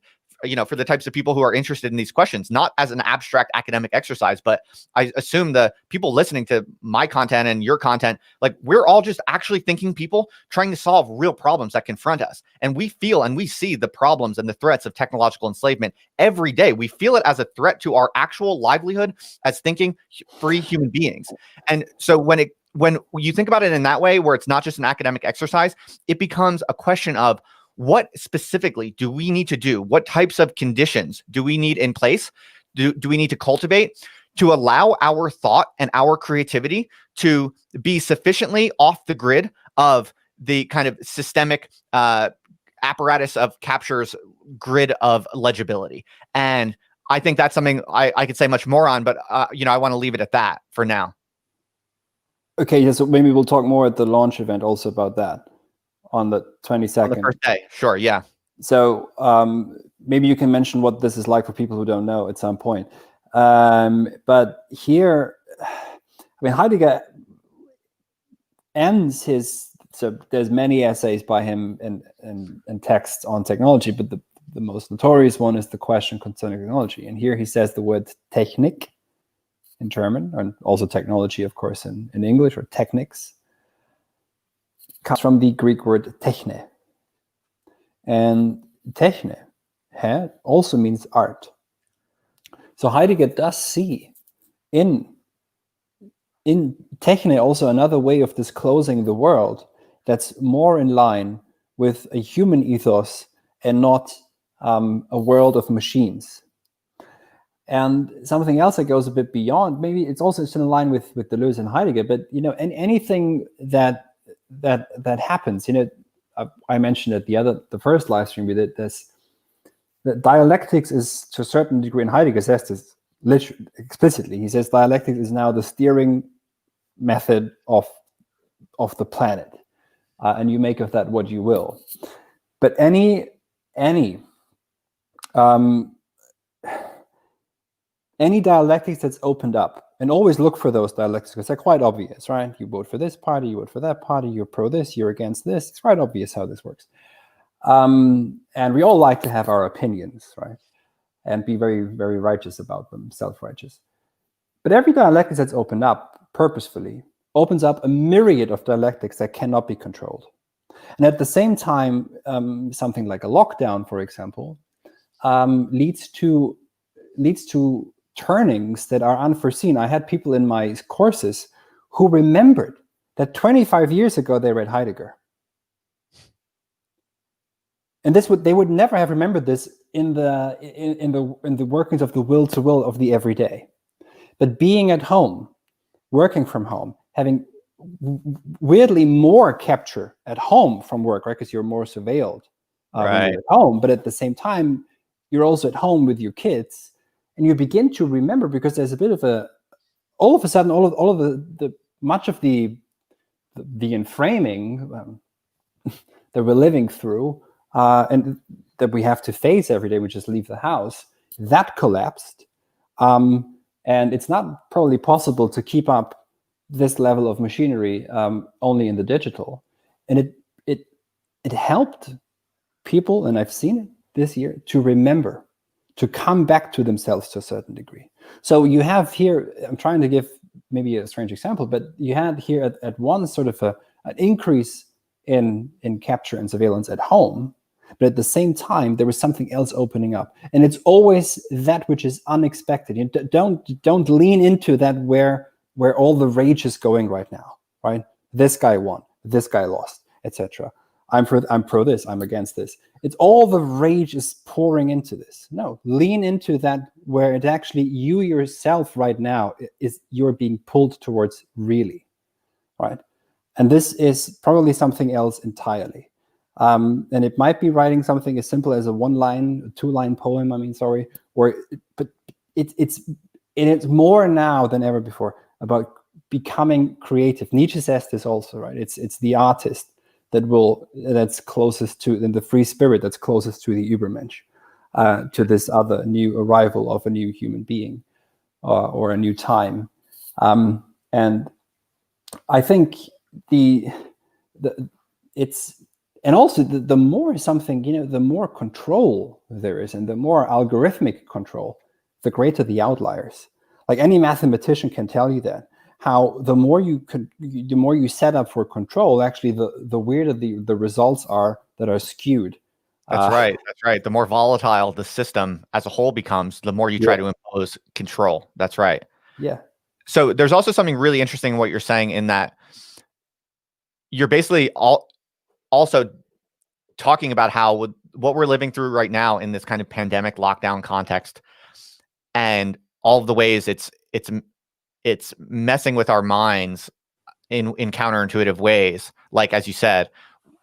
for the types of people who are interested in these questions, not as an abstract academic exercise, but I assume the people listening to my content and your content, like we're all just actually thinking people trying to solve real problems that confront us. And we feel and we see the problems and the threats of technological enslavement every day. We feel it as a threat to our actual livelihood as thinking free human beings. And so when you think about it in that way, where it's not just an academic exercise, it becomes a question of what specifically do we need to do? What types of conditions do we need in place? Do we need to cultivate to allow our thought and our creativity to be sufficiently off the grid of the kind of systemic apparatus of capture's grid of legibility? And I think that's something I could say much more on, but I want to leave it at that for now. Okay, yeah, so maybe we'll talk more at the launch event also about that. On the 22nd. On the first day, sure, yeah. So maybe you can mention what this is like for people who don't know at some point. But here, Heidegger ends his. So there's many essays by him and texts on technology, but the most notorious one is the question concerning technology. And here he says the word Technik in German, and also technology, of course, in English, or technics. Comes from the Greek word techne. And techne also means art. So Heidegger does see in techne also another way of disclosing the world that's more in line with a human ethos and not a world of machines. And something else that goes a bit beyond, maybe it's also in line with Deleuze and Heidegger, but anything that happens, I mentioned at the first live stream we did this, that dialectics is, to a certain degree, and Heidegger says this literally explicitly, he says dialectics is now the steering method of the planet, and you make of that what you will. But any dialectics that's opened up, and always look for those dialectics because they're quite obvious, right? You vote for this party, you vote for that party, you're pro this, you're against this. It's quite obvious how this works. And we all like to have our opinions, right? And be very, very righteous about them, self-righteous. But every dialectic that's opened up purposefully opens up a myriad of dialectics that cannot be controlled. And at the same time, something like a lockdown, for example, leads to turnings that are unforeseen. I had people in my courses who remembered that 25 years ago they read Heidegger. And they would never have remembered this in the workings of the will to will of the everyday. But being at home, working from home, having weirdly more capture at home from work, right? Because you're more surveilled when you're at home, but at the same time, you're also at home with your kids. And you begin to remember, because there's a bit of all of a sudden, all of the much of the the enframing that we're living through and that we have to face every day, we just leave the house, that collapsed. And it's not probably possible to keep up this level of machinery only in the digital. And it helped people, and I've seen it this year, to remember, to come back to themselves to a certain degree. So you have here, I'm trying to give maybe a strange example, but you had here at one sort of an increase in capture and surveillance at home, but at the same time there was something else opening up, and it's always that which is unexpected. You don't lean into that where all the rage is going right now, right? This guy won, this guy lost, etc. I'm pro this, I'm against this. It's all the rage is pouring into this. No, lean into that where it actually, you yourself right now, you're being pulled towards really, right? And this is probably something else entirely. And it might be writing something as simple as a 1-line, 2-line poem, but it's more now than ever before about becoming creative. Nietzsche says this also, right? It's the artist that's closest to, in the free spirit, that's closest to the Übermensch, to this other new arrival of a new human being or a new time. And I think the more something, the more control there is, and the more algorithmic control, the greater the outliers. Like any mathematician can tell you that. How the more you set up for control, actually the weirder the results are that are skewed. That's right. The more volatile the system as a whole becomes, the more you try to impose control. That's right. Yeah. So there's also something really interesting in what you're saying, in that you're basically also talking about how what we're living through right now in this kind of pandemic lockdown context, and all of the ways it's messing with our minds in counterintuitive ways. Like, as you said,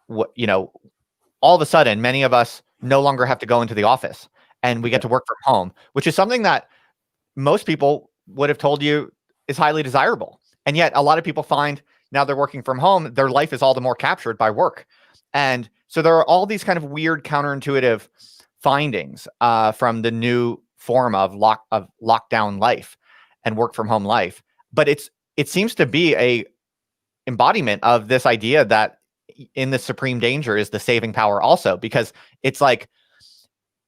all of a sudden, many of us no longer have to go into the office, and we get to work from home, which is something that most people would have told you is highly desirable. And yet a lot of people find now they're working from home, their life is all the more captured by work. And so there are all these kind of weird counterintuitive findings from the new form of lockdown life and work from home life. But it seems to be a embodiment of this idea that in the supreme danger is the saving power also, because it's like,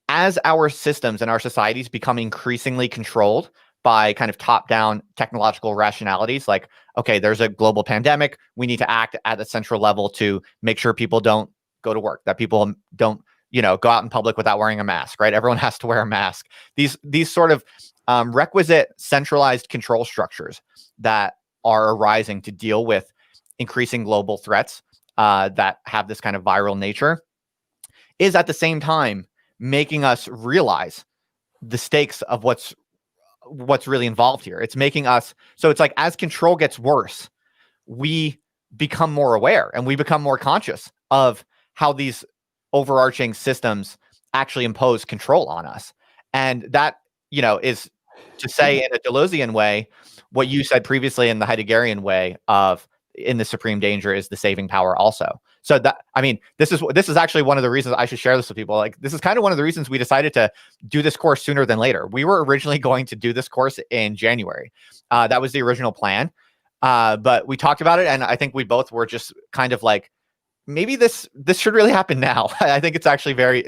as our systems and our societies become increasingly controlled by kind of top-down technological rationalities, like, okay, there's a global pandemic, we need to act at a central level to make sure people don't go to work, that people don't, go out in public without wearing a mask, right? Everyone has to wear a mask. These sort of requisite centralized control structures that are arising to deal with increasing global threats that have this kind of viral nature is at the same time making us realize the stakes of what's really involved here. It's making us, so it's like, as control gets worse, we become more aware and we become more conscious of how these overarching systems actually impose control on us. And that, is to say in a Deleuzian way, what you said previously in the Heideggerian way of in the supreme danger is the saving power also. So that, I mean, this is actually one of the reasons I should share this with people. Like, this is kind of one of the reasons we decided to do this course sooner than later. We were originally going to do this course in January. That was the original plan. But we talked about it, and I think we both were just kind of like, maybe this should really happen now. I think it's actually very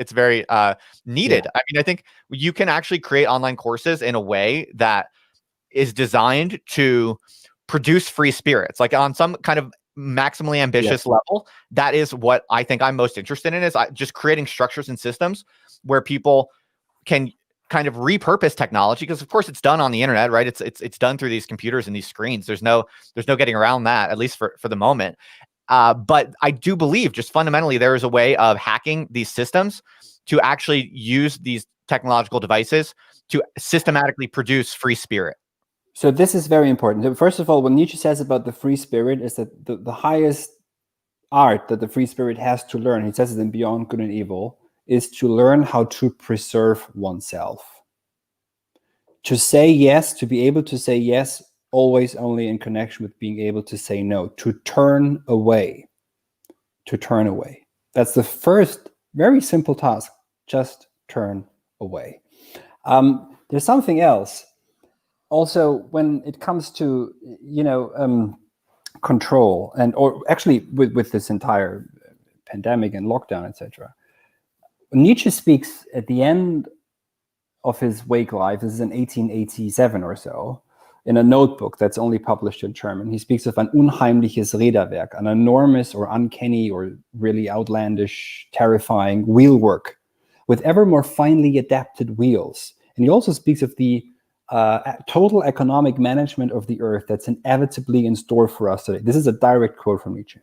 needed. Yeah. I mean, I think you can actually create online courses in a way that is designed to produce free spirits, like on some kind of maximally ambitious level. That is what I think I'm most interested in, is just creating structures and systems where people can kind of repurpose technology, because of course it's done on the internet, right? It's done through these computers and these screens. There's no getting around that, at least for the moment. But I do believe just fundamentally there is a way of hacking these systems to actually use these technological devices to systematically produce free spirit. So this is very important. First of all, what Nietzsche says about the free spirit is that the highest art that the free spirit has to learn, he says it in Beyond Good and Evil, is to learn how to preserve oneself. To say yes, to be able to say yes always only in connection with being able to say no, to turn away, to turn away. That's the first very simple task. Just turn away. There's something else. Also, when it comes to, control, and or actually with this entire pandemic and lockdown, etc. Nietzsche speaks at the end of his wake life. This is in 1887 or so, in a notebook that's only published in German. He speaks of an unheimliches Räderwerk, an enormous or uncanny or really outlandish, terrifying wheelwork with ever more finely adapted wheels. And he also speaks of the total economic management of the earth that's inevitably in store for us today. This is a direct quote from Nietzsche.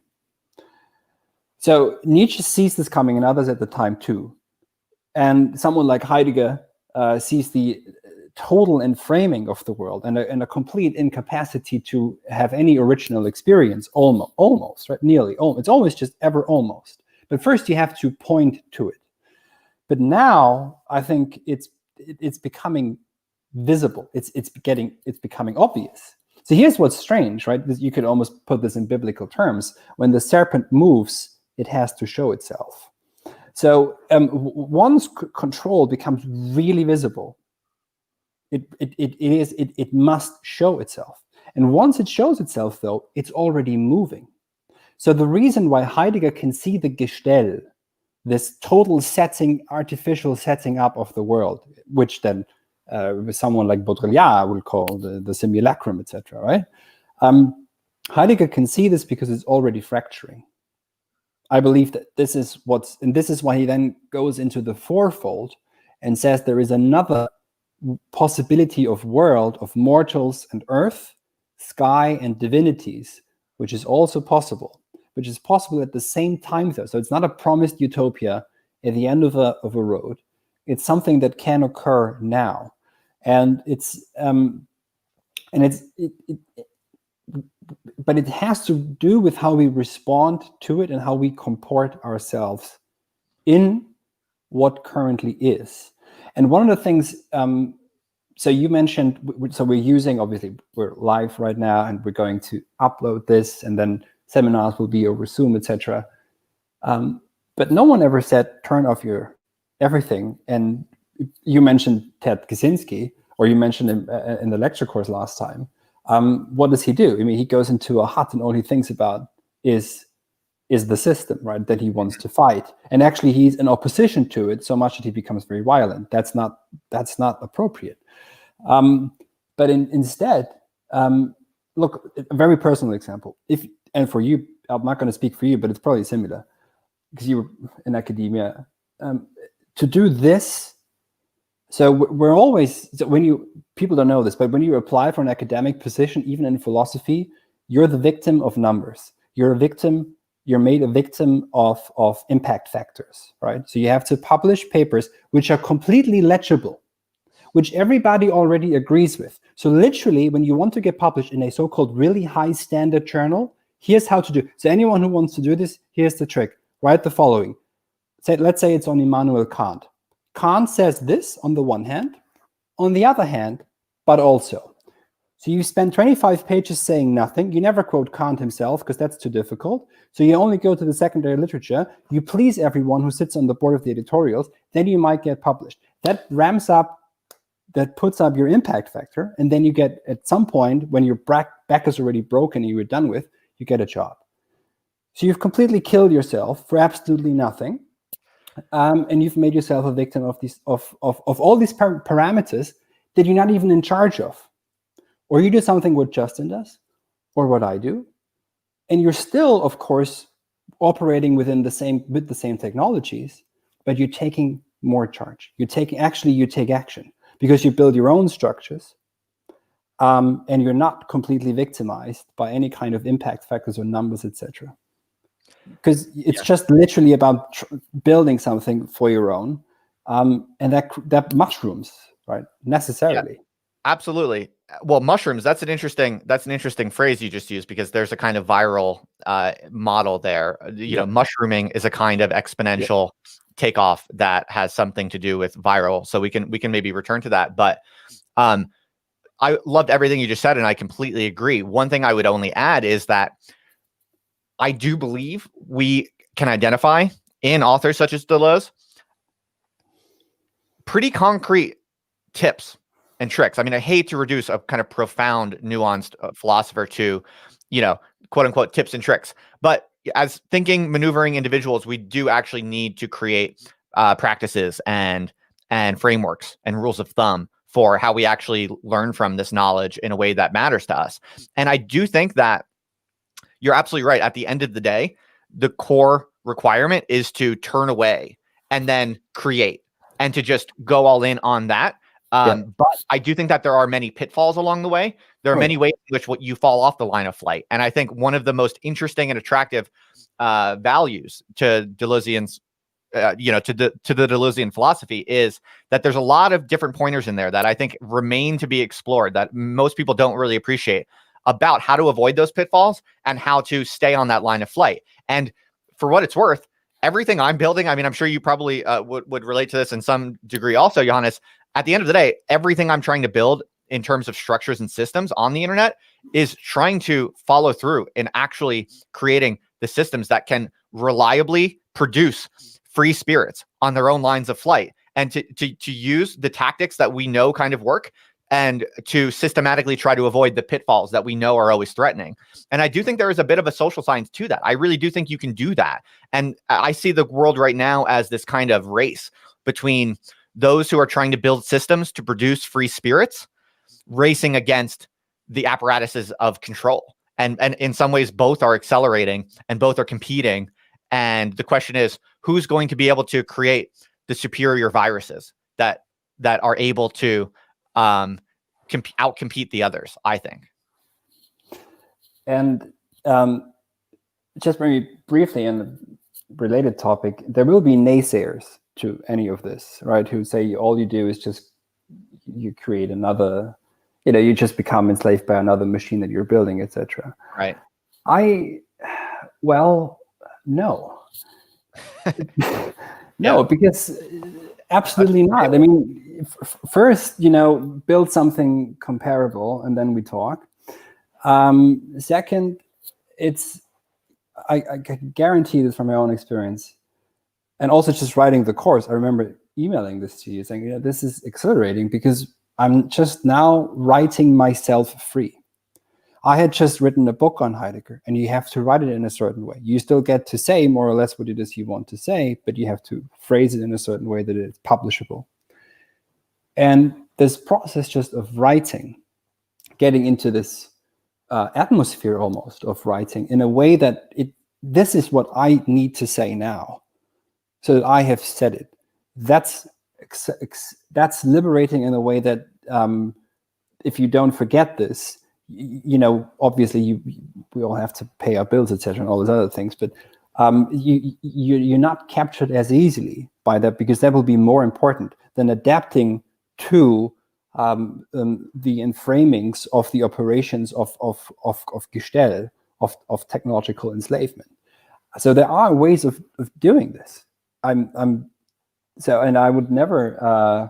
So Nietzsche sees this coming, and others at the time too. And someone like Heidegger sees the total enframing of the world and a complete incapacity to have any original experience, almost, right? Nearly, it's always just ever almost. But first you have to point to it. But now I think it's becoming visible. It's becoming obvious. So here's what's strange, right? You could almost put this in biblical terms. When the serpent moves, it has to show itself. So once control becomes really visible, it must show itself. And once it shows itself, though, it's already moving. So the reason why Heidegger can see the Gestell, this total artificial setting up of the world, which then someone like Baudrillard will call the simulacrum, etc., right? Heidegger can see this because it's already fracturing. I believe that this is why he then goes into the fourfold and says there is another possibility of world of mortals and earth, sky and divinities, which is also possible, which is possible at the same time, though. So it's not a promised utopia at the end of a road. It's something that can occur now, and but it has to do with how we respond to it and how we comport ourselves in what currently is. And one of the things, so you mentioned, so we're using, obviously we're live right now and we're going to upload this, and then seminars will be over Zoom, etc. But no one ever said, turn off your everything. And you mentioned Ted Kaczynski, or you mentioned him in the lecture course last time. What does he do? I mean, he goes into a hut and all he thinks about is the system, right, that he wants to fight. And actually he's in opposition to it so much that he becomes very violent. That's not appropriate. But instead, look, a very personal example. And for you, I'm not going to speak for you, but it's probably similar because you were in academia. To do this, so we're always, people don't know this, but when you apply for an academic position, even in philosophy, you're the victim of numbers. You're made a victim of impact factors, right? So you have to publish papers which are completely legible, which everybody already agrees with. So literally, when you want to get published in a so-called really high standard journal, here's how to do it. So anyone who wants to do this, here's the trick. Write the following. Let's say it's on Immanuel Kant. Kant says this on the one hand, on the other hand, but also. So you spend 25 pages saying nothing. You never quote Kant himself because that's too difficult. So you only go to the secondary literature. You please everyone who sits on the board of the editorials. Then you might get published. That ramps up, that puts up your impact factor. And then you get, at some point, when your back is already broken and you're done with, you get a job. So you've completely killed yourself for absolutely nothing. And you've made yourself a victim of all these parameters that you're not even in charge of. Or you do something what Justin does, or what I do, and you're still, of course, operating with the same technologies, but you're taking more charge. You take action because you build your own structures, and you're not completely victimized by any kind of impact factors or numbers, etc. Because it's just literally about building something for your own, and that mushrooms, right, necessarily. Yeah, absolutely. Well, mushrooms, that's an interesting phrase you just used, because there's a kind of viral model there. You know, mushrooming is a kind of exponential takeoff that has something to do with viral. So we can maybe return to that. But I loved everything you just said, and I completely agree. One thing I would only add is that I do believe we can identify in authors such as Deleuze pretty concrete tips and tricks. I mean, I hate to reduce a kind of profound, nuanced philosopher to, quote unquote, tips and tricks. But as thinking, maneuvering individuals, we do actually need to create practices and frameworks and rules of thumb for how we actually learn from this knowledge in a way that matters to us. And I do think that you're absolutely right. At the end of the day, the core requirement is to turn away and then create and to just go all in on that. But I do think that there are many pitfalls along the way. There are many ways in which you fall off the line of flight. And I think one of the most interesting and attractive values to Deleuzean's, to the Deleuzean philosophy is that there's a lot of different pointers in there that I think remain to be explored that most people don't really appreciate about how to avoid those pitfalls and how to stay on that line of flight. And for what it's worth, everything I'm building, I mean, I'm sure you probably would relate to this in some degree also, Johannes. At the end of the day, everything I'm trying to build in terms of structures and systems on the internet is trying to follow through in actually creating the systems that can reliably produce free spirits on their own lines of flight, and to use the tactics that we know kind of work and to systematically try to avoid the pitfalls that we know are always threatening. And I do think there is a bit of a social science to that. I really do think you can do that. And I see the world right now as this kind of race between those who are trying to build systems to produce free spirits, racing against the apparatuses of control. And in some ways, both are accelerating and both are competing. And the question is, who's going to be able to create the superior viruses that are able to outcompete the others, I think. And just very briefly on the related topic, there will be naysayers to any of this, right? Who say all you do is just you create another, you just become enslaved by another machine that you're building, etc. Right. No. No, because absolutely not. I mean, first, build something comparable and then we talk. Second, I can guarantee this from my own experience. And also just writing the course, I remember emailing this to you saying, this is exhilarating because I'm just now writing myself free. I had just written a book on Heidegger, and you have to write it in a certain way. You still get to say more or less what it is you want to say, but you have to phrase it in a certain way that it's publishable. And this process just of writing, getting into this atmosphere almost of writing in a way that this is what I need to say now, so that I have said it. That's liberating in a way that if you don't forget this, obviously we all have to pay our bills, etc., and all those other things, but you're not captured as easily by that, because that will be more important than adapting to the enframings of the operations of Gestell, of technological enslavement. So there are ways of doing this. And I would never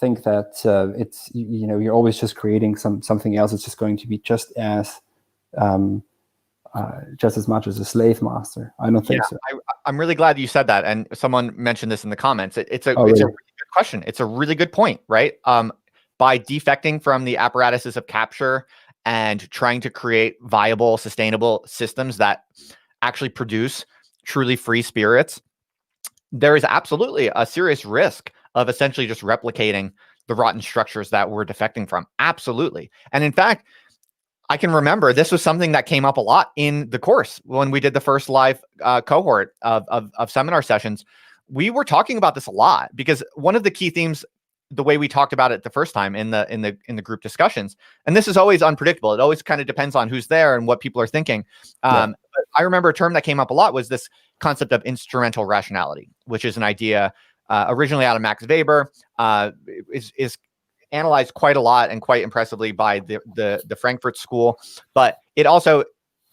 think that it's you're always just creating something else. It's just going to be just as much as a slave master. I don't think so. I'm really glad you said that. And someone mentioned this in the comments. It's a really good question. It's a really good point, right? By defecting from the apparatuses of capture and trying to create viable, sustainable systems that actually produce truly free spirits, there is absolutely a serious risk of essentially just replicating the rotten structures that we're defecting from. Absolutely. And in fact, I can remember this was something that came up a lot in the course when we did the first live cohort of seminar sessions. We were talking about this a lot because one of the key themes, the way we talked about it the first time in the group discussions, and this is always unpredictable. It always kind of depends on who's there and what people are thinking. But I remember a term that came up a lot was this concept of instrumental rationality, which is an idea originally out of Max Weber, is analyzed quite a lot and quite impressively by the Frankfurt School, but it also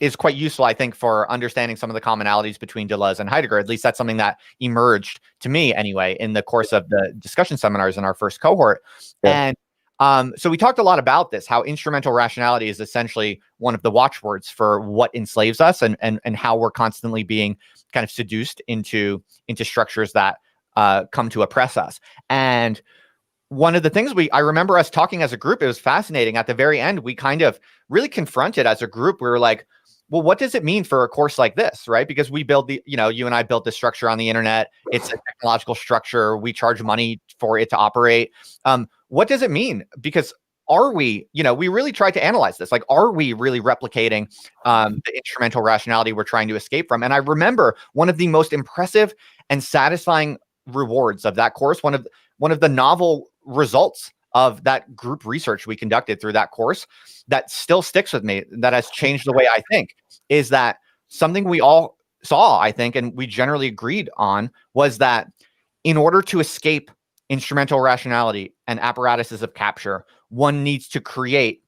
is quite useful, I think, for understanding some of the commonalities between Deleuze and Heidegger. At least that's something that emerged to me anyway in the course of the discussion seminars in our first cohort. And So we talked a lot about this, how instrumental rationality is essentially one of the watchwords for what enslaves us, and how we're constantly being kind of seduced into structures that come to oppress us. And one of the things I remember us talking as a group, it was fascinating. At the very end, we kind of really confronted as a group. We were like, well, what does it mean for a course like this, right? Because we build you and I built this structure on the internet. It's a technological structure. We charge money for it to operate. What does it mean? Because are we, we really tried to analyze this. Like, are we really replicating the instrumental rationality we're trying to escape from? And I remember one of the most impressive and satisfying rewards of that course, one of the novel results of that group research we conducted through that course that still sticks with me, that has changed the way I think, is that something we all saw, I think, and we generally agreed on, was that in order to escape instrumental rationality and apparatuses of capture, one needs to create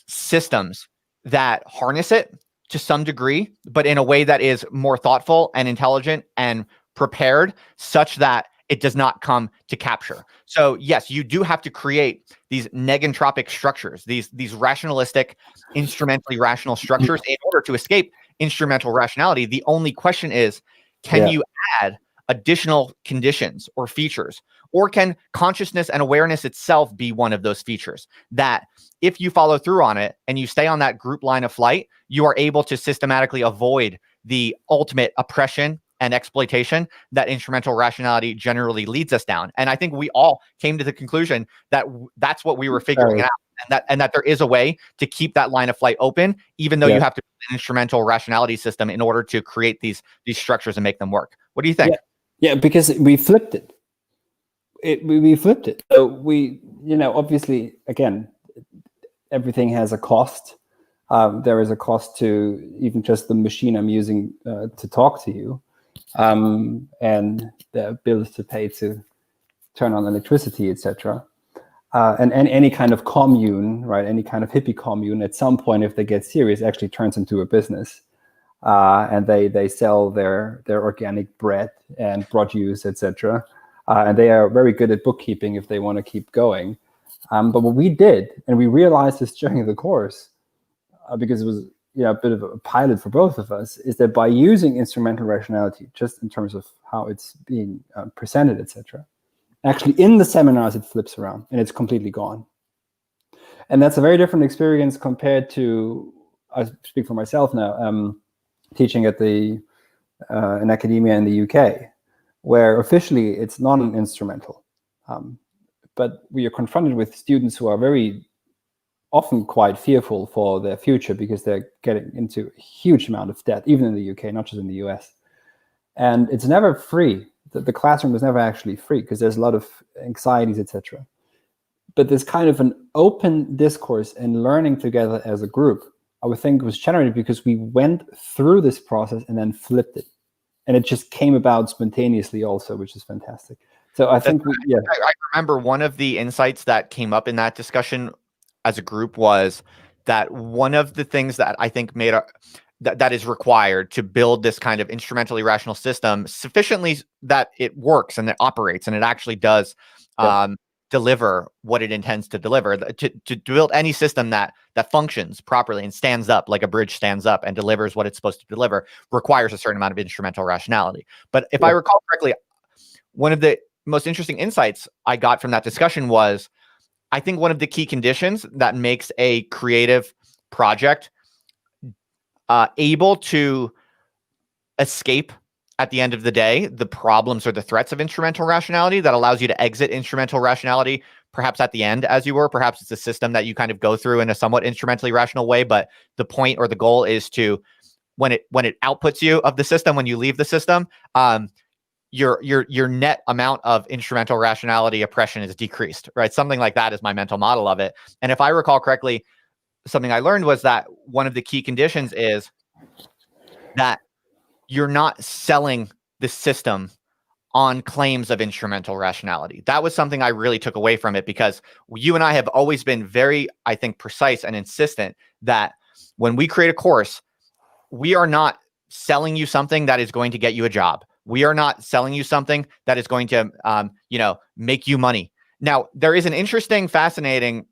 systems that harness it to some degree, but in a way that is more thoughtful and intelligent and prepared, such that it does not come to capture. So yes, you do have to create these negentropic structures, these rationalistic, instrumentally rational structures in order to escape instrumental rationality. The only question is, can you add additional conditions or features, or can consciousness and awareness itself be one of those features that, if you follow through on it and you stay on that group line of flight, you are able to systematically avoid the ultimate oppression and exploitation that instrumental rationality generally leads us down. And I think we all came to the conclusion that that's what we were figuring out, and that there is a way to keep that line of flight open, even though you have to build an instrumental rationality system in order to create these structures and make them work. What do you think? Yeah, because we flipped it. We flipped it. So we, obviously, again, everything has a cost. There is a cost to even just the machine I'm using to talk to you. And the bills to pay to turn on electricity, etc. And any kind of commune, right? Any kind of hippie commune, at some point, if they get serious, actually turns into a business, and they sell their organic bread and produce, etc. And they are very good at bookkeeping if they want to keep going. But what we did, and we realized this during the course, because it was a bit of a pilot for both of us, is that by using instrumental rationality, just in terms of how it's being presented, etc., actually in the seminars it flips around and it's completely gone. And that's a very different experience compared to, I speak for myself now, teaching at in academia in the UK, where officially it's non-instrumental, but we are confronted with students who are very often quite fearful for their future because they're getting into a huge amount of debt, even in the UK, not just in the US. And it's never free. The classroom is never actually free because there's a lot of anxieties, etc. But this kind of an open discourse and learning together as a group, I would think, was generated because we went through this process and then flipped it. And it just came about spontaneously also, which is fantastic. So I think, I remember one of the insights that came up in that discussion as a group was that one of the things that I think made that is required to build this kind of instrumentally rational system sufficiently that it works and it operates and it actually does deliver what it intends to deliver. To build any system that functions properly and stands up like a bridge stands up and delivers what it's supposed to deliver requires a certain amount of instrumental rationality. But if I recall correctly, one of the most interesting insights I got from that discussion was, I think one of the key conditions that makes a creative project able to escape at the end of the day the problems or the threats of instrumental rationality, that allows you to exit instrumental rationality perhaps at the end, as you were. Perhaps it's a system that you kind of go through in a somewhat instrumentally rational way, but the point or the goal is to, when it outputs you of the system, when you leave the system, your net amount of instrumental rationality oppression is decreased, right? Something like that is my mental model of it. And if I recall correctly, something I learned was that one of the key conditions is that you're not selling the system on claims of instrumental rationality. That was something I really took away from it, because you and I have always been very, I think, precise and insistent that when we create a course, we are not selling you something that is going to get you a job. We are not selling you something that is going to, make you money. Now, there is an interesting, fascinating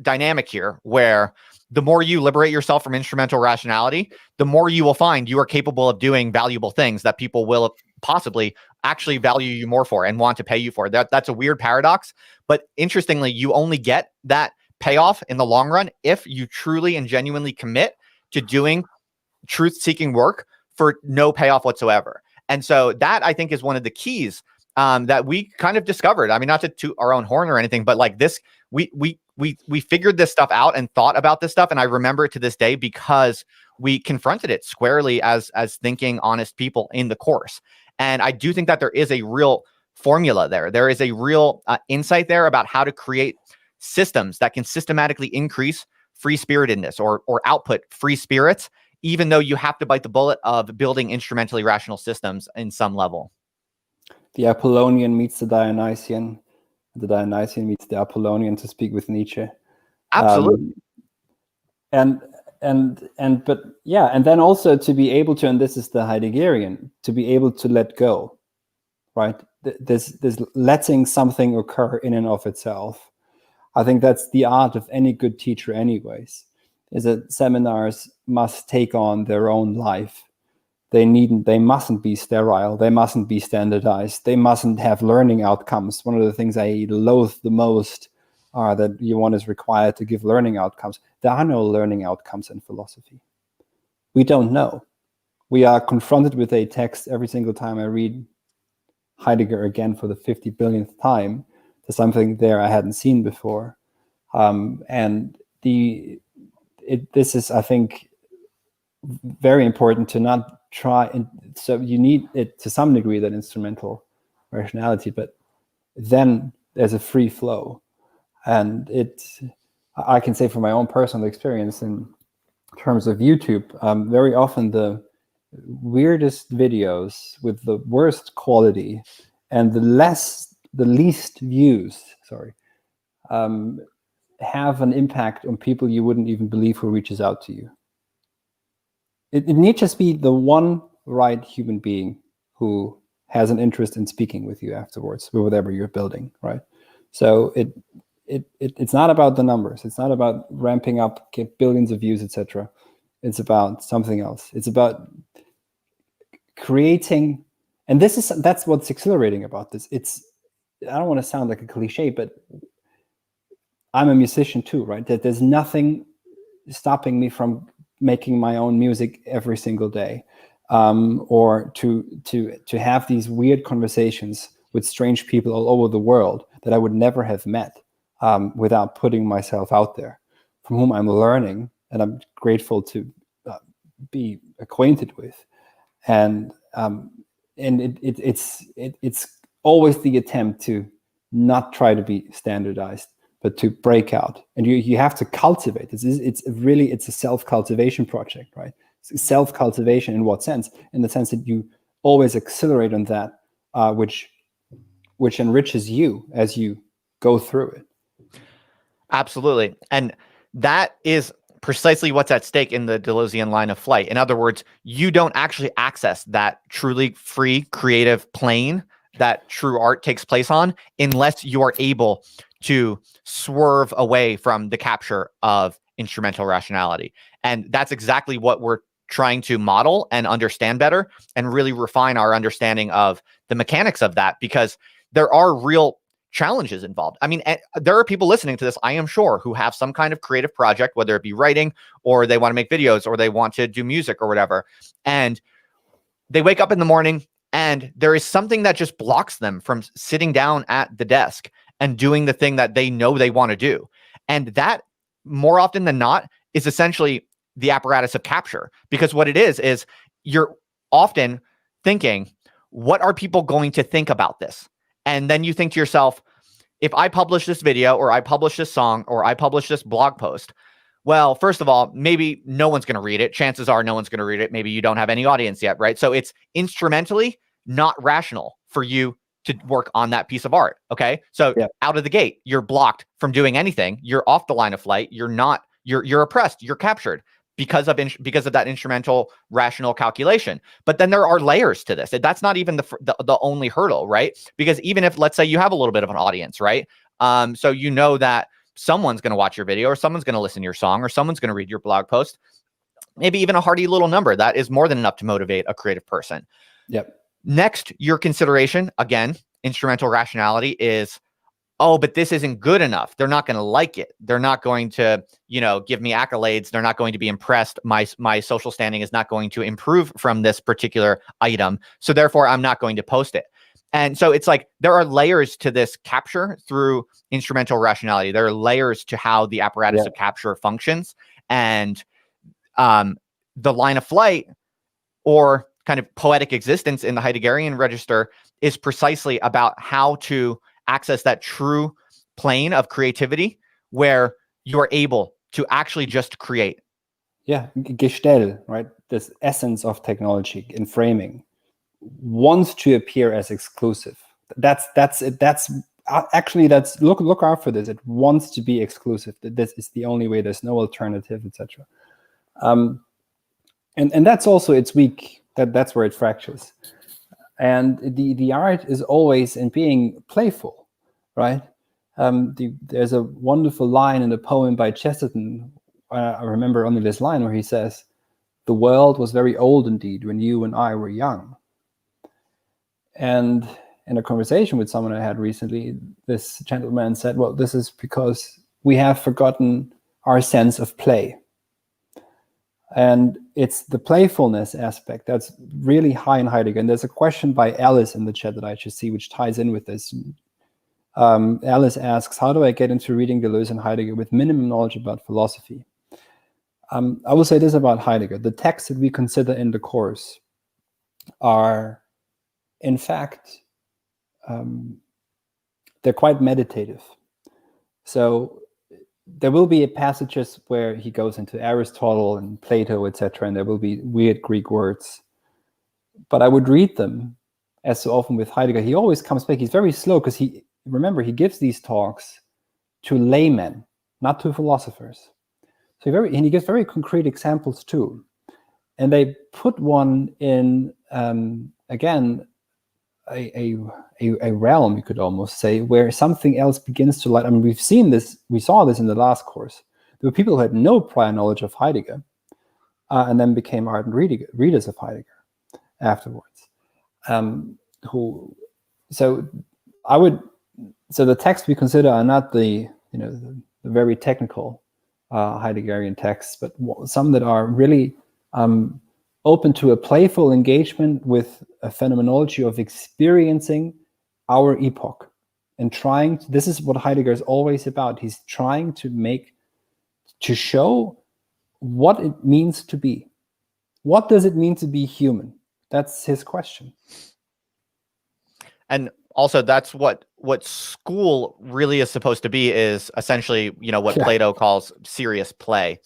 dynamic here where the more you liberate yourself from instrumental rationality, the more you will find you are capable of doing valuable things that people will possibly actually value you more for and want to pay you for. That's a weird paradox, but interestingly, you only get that payoff in the long run if you truly and genuinely commit to doing truth-seeking work for no payoff whatsoever. And so that, I think, is one of the keys that we kind of discovered. I mean, not to toot our own horn or anything, but like this, we figured this stuff out and thought about this stuff. And I remember it to this day because we confronted it squarely as thinking, honest people in the course. And I do think that there is a real formula there. There is a real insight there about how to create systems that can systematically increase free-spiritedness or output free spirits, even though you have to bite the bullet of building instrumentally rational systems in some level. The Apollonian meets the Dionysian meets the Apollonian, to speak with Nietzsche. Absolutely. But yeah, and then also to be able to, and this is the Heideggerian, to be able to let go, right? This letting something occur in and of itself. I think that's the art of any good teacher anyways, is that seminars must take on their own life. They mustn't be sterile. They mustn't be standardized. They mustn't have learning outcomes. One of the things I loathe the most are that one is required to give learning outcomes. There are no learning outcomes in philosophy. We don't know. We are confronted with a text every single time I read Heidegger again for the 50 billionth time. There's something there I hadn't seen before. This is, I think, very important to not try, and so you need it to some degree, that instrumental rationality, but then there's a free flow. And I can say from my own personal experience in terms of YouTube, very often the weirdest videos with the worst quality and the least views, have an impact on people you wouldn't even believe who reaches out to you. It need just be the one right human being who has an interest in speaking with you afterwards, with whatever you're building, right? So it's not about the numbers. It's not about ramping up, get billions of views, etc. It's about something else. It's about creating, and that's what's exhilarating about this. I don't want to sound like a cliche, but I'm a musician too, right? That there's nothing stopping me from making my own music every single day, or to have these weird conversations with strange people all over the world that I would never have met without putting myself out there, from whom I'm learning and I'm grateful to be acquainted with. And it's always the attempt to not try to be standardized, but to break out. And you have to cultivate. It's a self-cultivation project, right? Self-cultivation in what sense? In the sense that you always accelerate on that, which enriches you as you go through it. Absolutely. And that is precisely what's at stake in the Deleuzian line of flight. In other words, you don't actually access that truly free creative plane that true art takes place on unless you are able to swerve away from the capture of instrumental rationality. And that's exactly what we're trying to model and understand better, and really refine our understanding of the mechanics of that, because there are real challenges involved. I mean, there are people listening to this, I am sure, who have some kind of creative project, whether it be writing or they want to make videos or they want to do music or whatever. And they wake up in the morning and there is something that just blocks them from sitting down at the desk and doing the thing that they know they want to do. And that, more often than not, is essentially the apparatus of capture. Because what it is you're often thinking, what are people going to think about this? And then you think to yourself, if I publish this video or I publish this song or I publish this blog post, well, first of all, maybe no one's going to read it. Chances are no one's going to read it. Maybe you don't have any audience yet, right? So it's instrumentally not rational for you to work on that piece of art. Okay. So out of the gate, you're blocked from doing anything. You're off the line of flight. You're oppressed. You're captured because of that instrumental rational calculation. But then there are layers to this. That's not even the only hurdle, right? Because even if, let's say, you have a little bit of an audience, right? So you know that someone's going to watch your video, or someone's going to listen to your song, or someone's going to read your blog post. Maybe even a hearty little number. That is more than enough to motivate a creative person. Yep. Next, your consideration, again, instrumental rationality is, oh, but this isn't good enough. They're not going to like it. They're not going to, give me accolades. They're not going to be impressed. My social standing is not going to improve from this particular item. So therefore, I'm not going to post it. And so it's like there are layers to this capture through instrumental rationality. There are layers to how the apparatus of capture functions. And the line of flight, or kind of poetic existence in the Heideggerian register, is precisely about how to access that true plane of creativity where you're able to actually just create. Yeah, Gestell, right? This essence of technology in framing wants to appear as exclusive. That's it. That's look out for this. It wants to be exclusive. This is the only way. There's no alternative, etc. And that's also its weak. That's where it fractures. And the art is always in being playful, right? There's a wonderful line in a poem by Chesterton. I remember only this line where he says, "The world was very old indeed when you and I were young." And in a conversation with someone I had recently, this gentleman said, well, this is because we have forgotten our sense of play. And it's the playfulness aspect that's really high in Heidegger. And there's a question by Alice in the chat that I should see, which ties in with this. Alice asks, how do I get into reading Deleuze and Heidegger with minimum knowledge about philosophy? I will say this about Heidegger. The texts that we consider in the course are, in fact, they're quite meditative. So there will be passages where he goes into Aristotle and Plato, etc., and there will be weird Greek words. But I would read them, as so often with Heidegger. He always comes back. He's very slow because he gives these talks to laymen, not to philosophers. So he gives very concrete examples too. And they put one in, again, a realm, you could almost say, where something else begins to light. I mean, we saw this in the last course. There were people who had no prior knowledge of Heidegger and then became ardent readers of Heidegger afterwards. So the texts we consider are not the very technical Heideggerian texts, but some that are really open to a playful engagement with a phenomenology of experiencing our epoch and this is what Heidegger is always about. He's trying to show what it means to be. What does it mean to be human? That's his question. And also that's what school really is supposed to be, is essentially, what Plato calls serious play,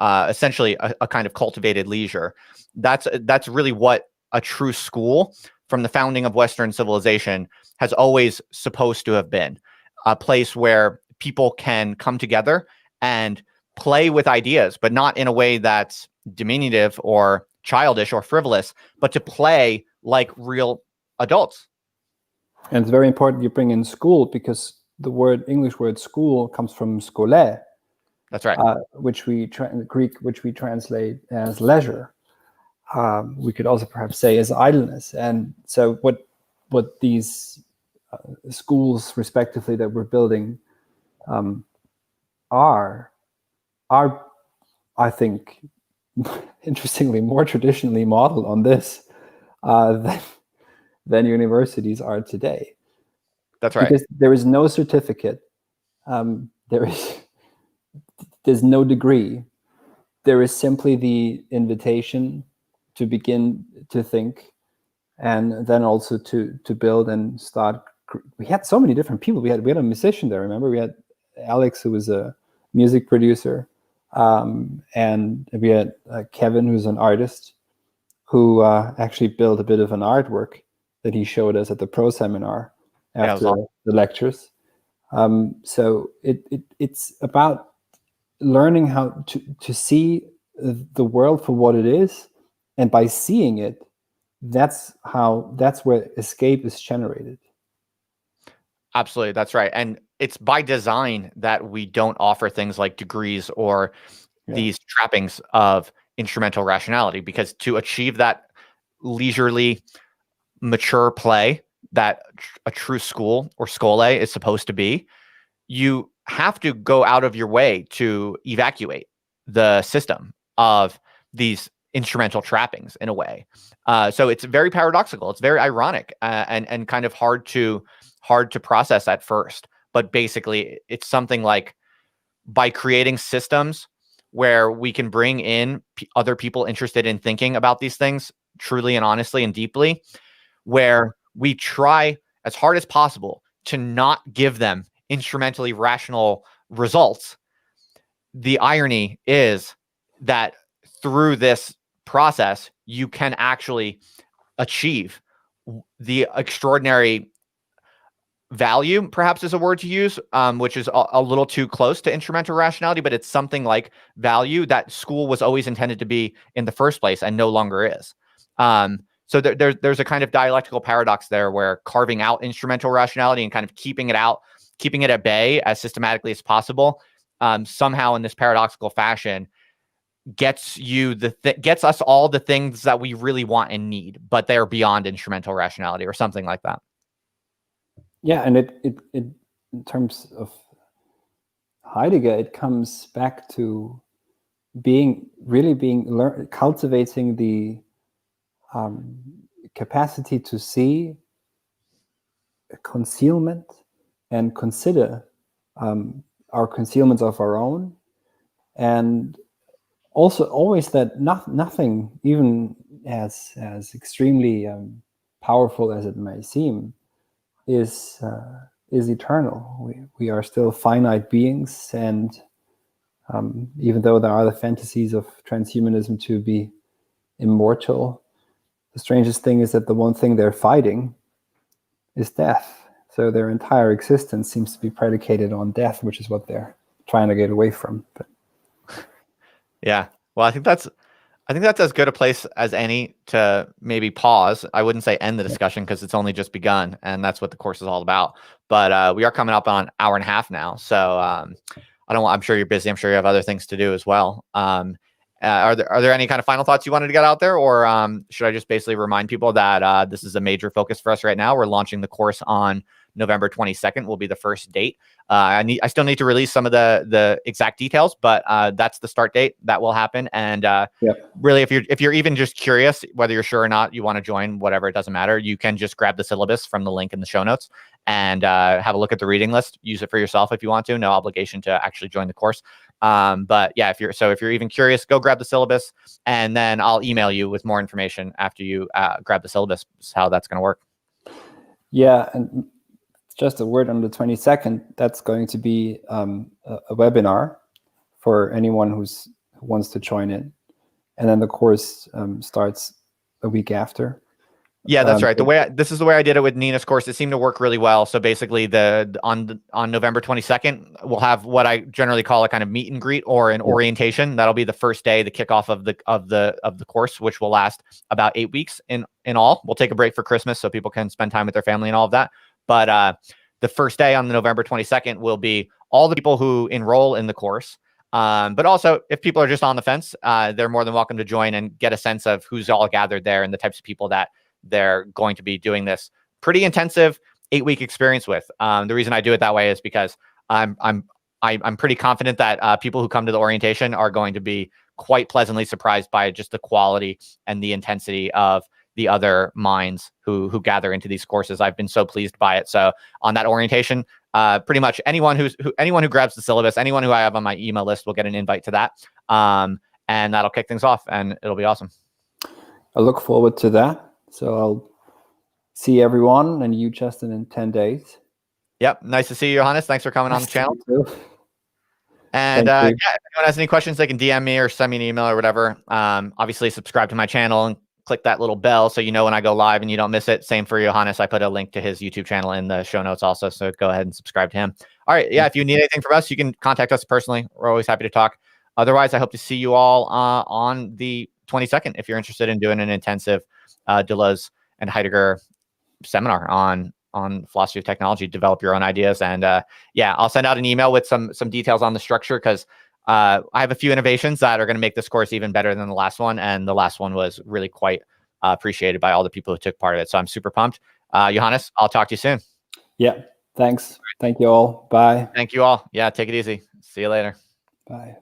essentially a kind of cultivated leisure. That's really what a true school from the founding of Western civilization has always supposed to have been. A place where people can come together and play with ideas, but not in a way that's diminutive or childish or frivolous, but to play like real adults. And it's very important you bring in school, because the English word school comes from scolae. That's right. Greek, which we translate as leisure. We could also perhaps say as idleness. And so what these schools, respectively, that we're building are, I think, interestingly, more traditionally modeled on this than universities are today. That's right. Because there is no certificate. There's no degree. There is simply the invitation to begin to think, and then also to build and start. We had so many different people. We had a musician there. Remember, we had Alex, who was a music producer, and we had Kevin, who's an artist, who actually built a bit of an artwork that he showed us at the pro seminar after the lectures. So it's about learning how to see the world for what it is, and by seeing it, that's where escape is generated. Absolutely, that's right. And it's by design that we don't offer things like degrees or these trappings of instrumental rationality, because to achieve that leisurely, mature play that a true school or schole is supposed to be, you have to go out of your way to evacuate the system of these instrumental trappings in a way. So it's very paradoxical. It's very ironic, and kind of hard to process at first. But basically, it's something like, by creating systems where we can bring in other people interested in thinking about these things truly and honestly and deeply, where we try as hard as possible to not give them instrumentally rational results. The irony is that through this process, you can actually achieve the extraordinary value, perhaps is a word to use, which is a little too close to instrumental rationality, but it's something like value that school was always intended to be in the first place and no longer is. So there's a kind of dialectical paradox there, where carving out instrumental rationality and kind of keeping it at bay as systematically as possible, somehow in this paradoxical fashion, gets us all the things that we really want and need, but they're beyond instrumental rationality or something like that. Yeah, and it in terms of Heidegger, it comes back to cultivating the capacity to see concealment and consider our concealments of our own, and also always that nothing, even as extremely powerful as it may seem, is eternal. We are still finite beings, and even though there are the fantasies of transhumanism to be immortal, the strangest thing is that the one thing they're fighting is death. So their entire existence seems to be predicated on death, which is what they're trying to get away from. But yeah, well, I think that's as good a place as any to maybe pause. I wouldn't say end the discussion, because it's only just begun, and that's what the course is all about. But we are coming up on an hour and a half now, so I'm sure you're busy. I'm sure you have other things to do as well. Are there any kind of final thoughts you wanted to get out there, or should I just basically remind people that this is a major focus for us right now? We're launching the course on November 22nd will be the first date. I still need to release some of the exact details, but that's the start date. That will happen. And really, if you're even just curious whether you're sure or not you want to join, whatever, it doesn't matter. You can just grab the syllabus from the link in the show notes and have a look at the reading list. Use it for yourself if you want to. No obligation to actually join the course. But yeah, if you're even curious, go grab the syllabus, and then I'll email you with more information after you grab the syllabus, how that's going to work. Yeah, and just a word on the 22nd, that's going to be a webinar for anyone who wants to join in. And then the course starts a week after. Yeah, that's right. This is the way I did it with Nina's course. It seemed to work really well. So basically, on November 22nd, we'll have what I generally call a kind of meet and greet or an orientation. That'll be the first day, the kickoff of the course, which will last about 8 weeks in all. We'll take a break for Christmas so people can spend time with their family and all of that. But the first day on the November 22nd will be all the people who enroll in the course. But also, if people are just on the fence, they're more than welcome to join and get a sense of who's all gathered there and the types of people that they're going to be doing this pretty intensive 8-week experience with. The reason I do it that way is because I'm pretty confident that people who come to the orientation are going to be quite pleasantly surprised by just the quality and the intensity of the other minds who gather into these courses. I've been so pleased by it. So on that orientation, pretty much anyone who grabs the syllabus, anyone who I have on my email list will get an invite to that. And that'll kick things off, and it'll be awesome. I look forward to that. So I'll see everyone and you, Justin, in 10 days. Yep. Nice to see you, Johannes. Thanks for coming on the channel. And yeah, if anyone has any questions, they can DM me or send me an email or whatever. Obviously, subscribe to my channel and click that little bell so you know when I go live and you don't miss it. Same for Johannes. I put a link to his YouTube channel in the show notes also, so go ahead and subscribe to him. All right. Yeah, if you need anything from us, you can contact us personally. We're always happy to talk. Otherwise, I hope to see you all on the 22nd if you're interested in doing an intensive Deleuze and Heidegger seminar on on philosophy of technology, develop your own ideas. And yeah, I'll send out an email with some details on the structure, because I have a few innovations that are going to make this course even better than the last one. And the last one was really quite appreciated by all the people who took part of it. So I'm super pumped. Johannes, I'll talk to you soon. Yeah, thanks. Thank you all. Bye. Thank you all. Yeah, take it easy. See you later. Bye.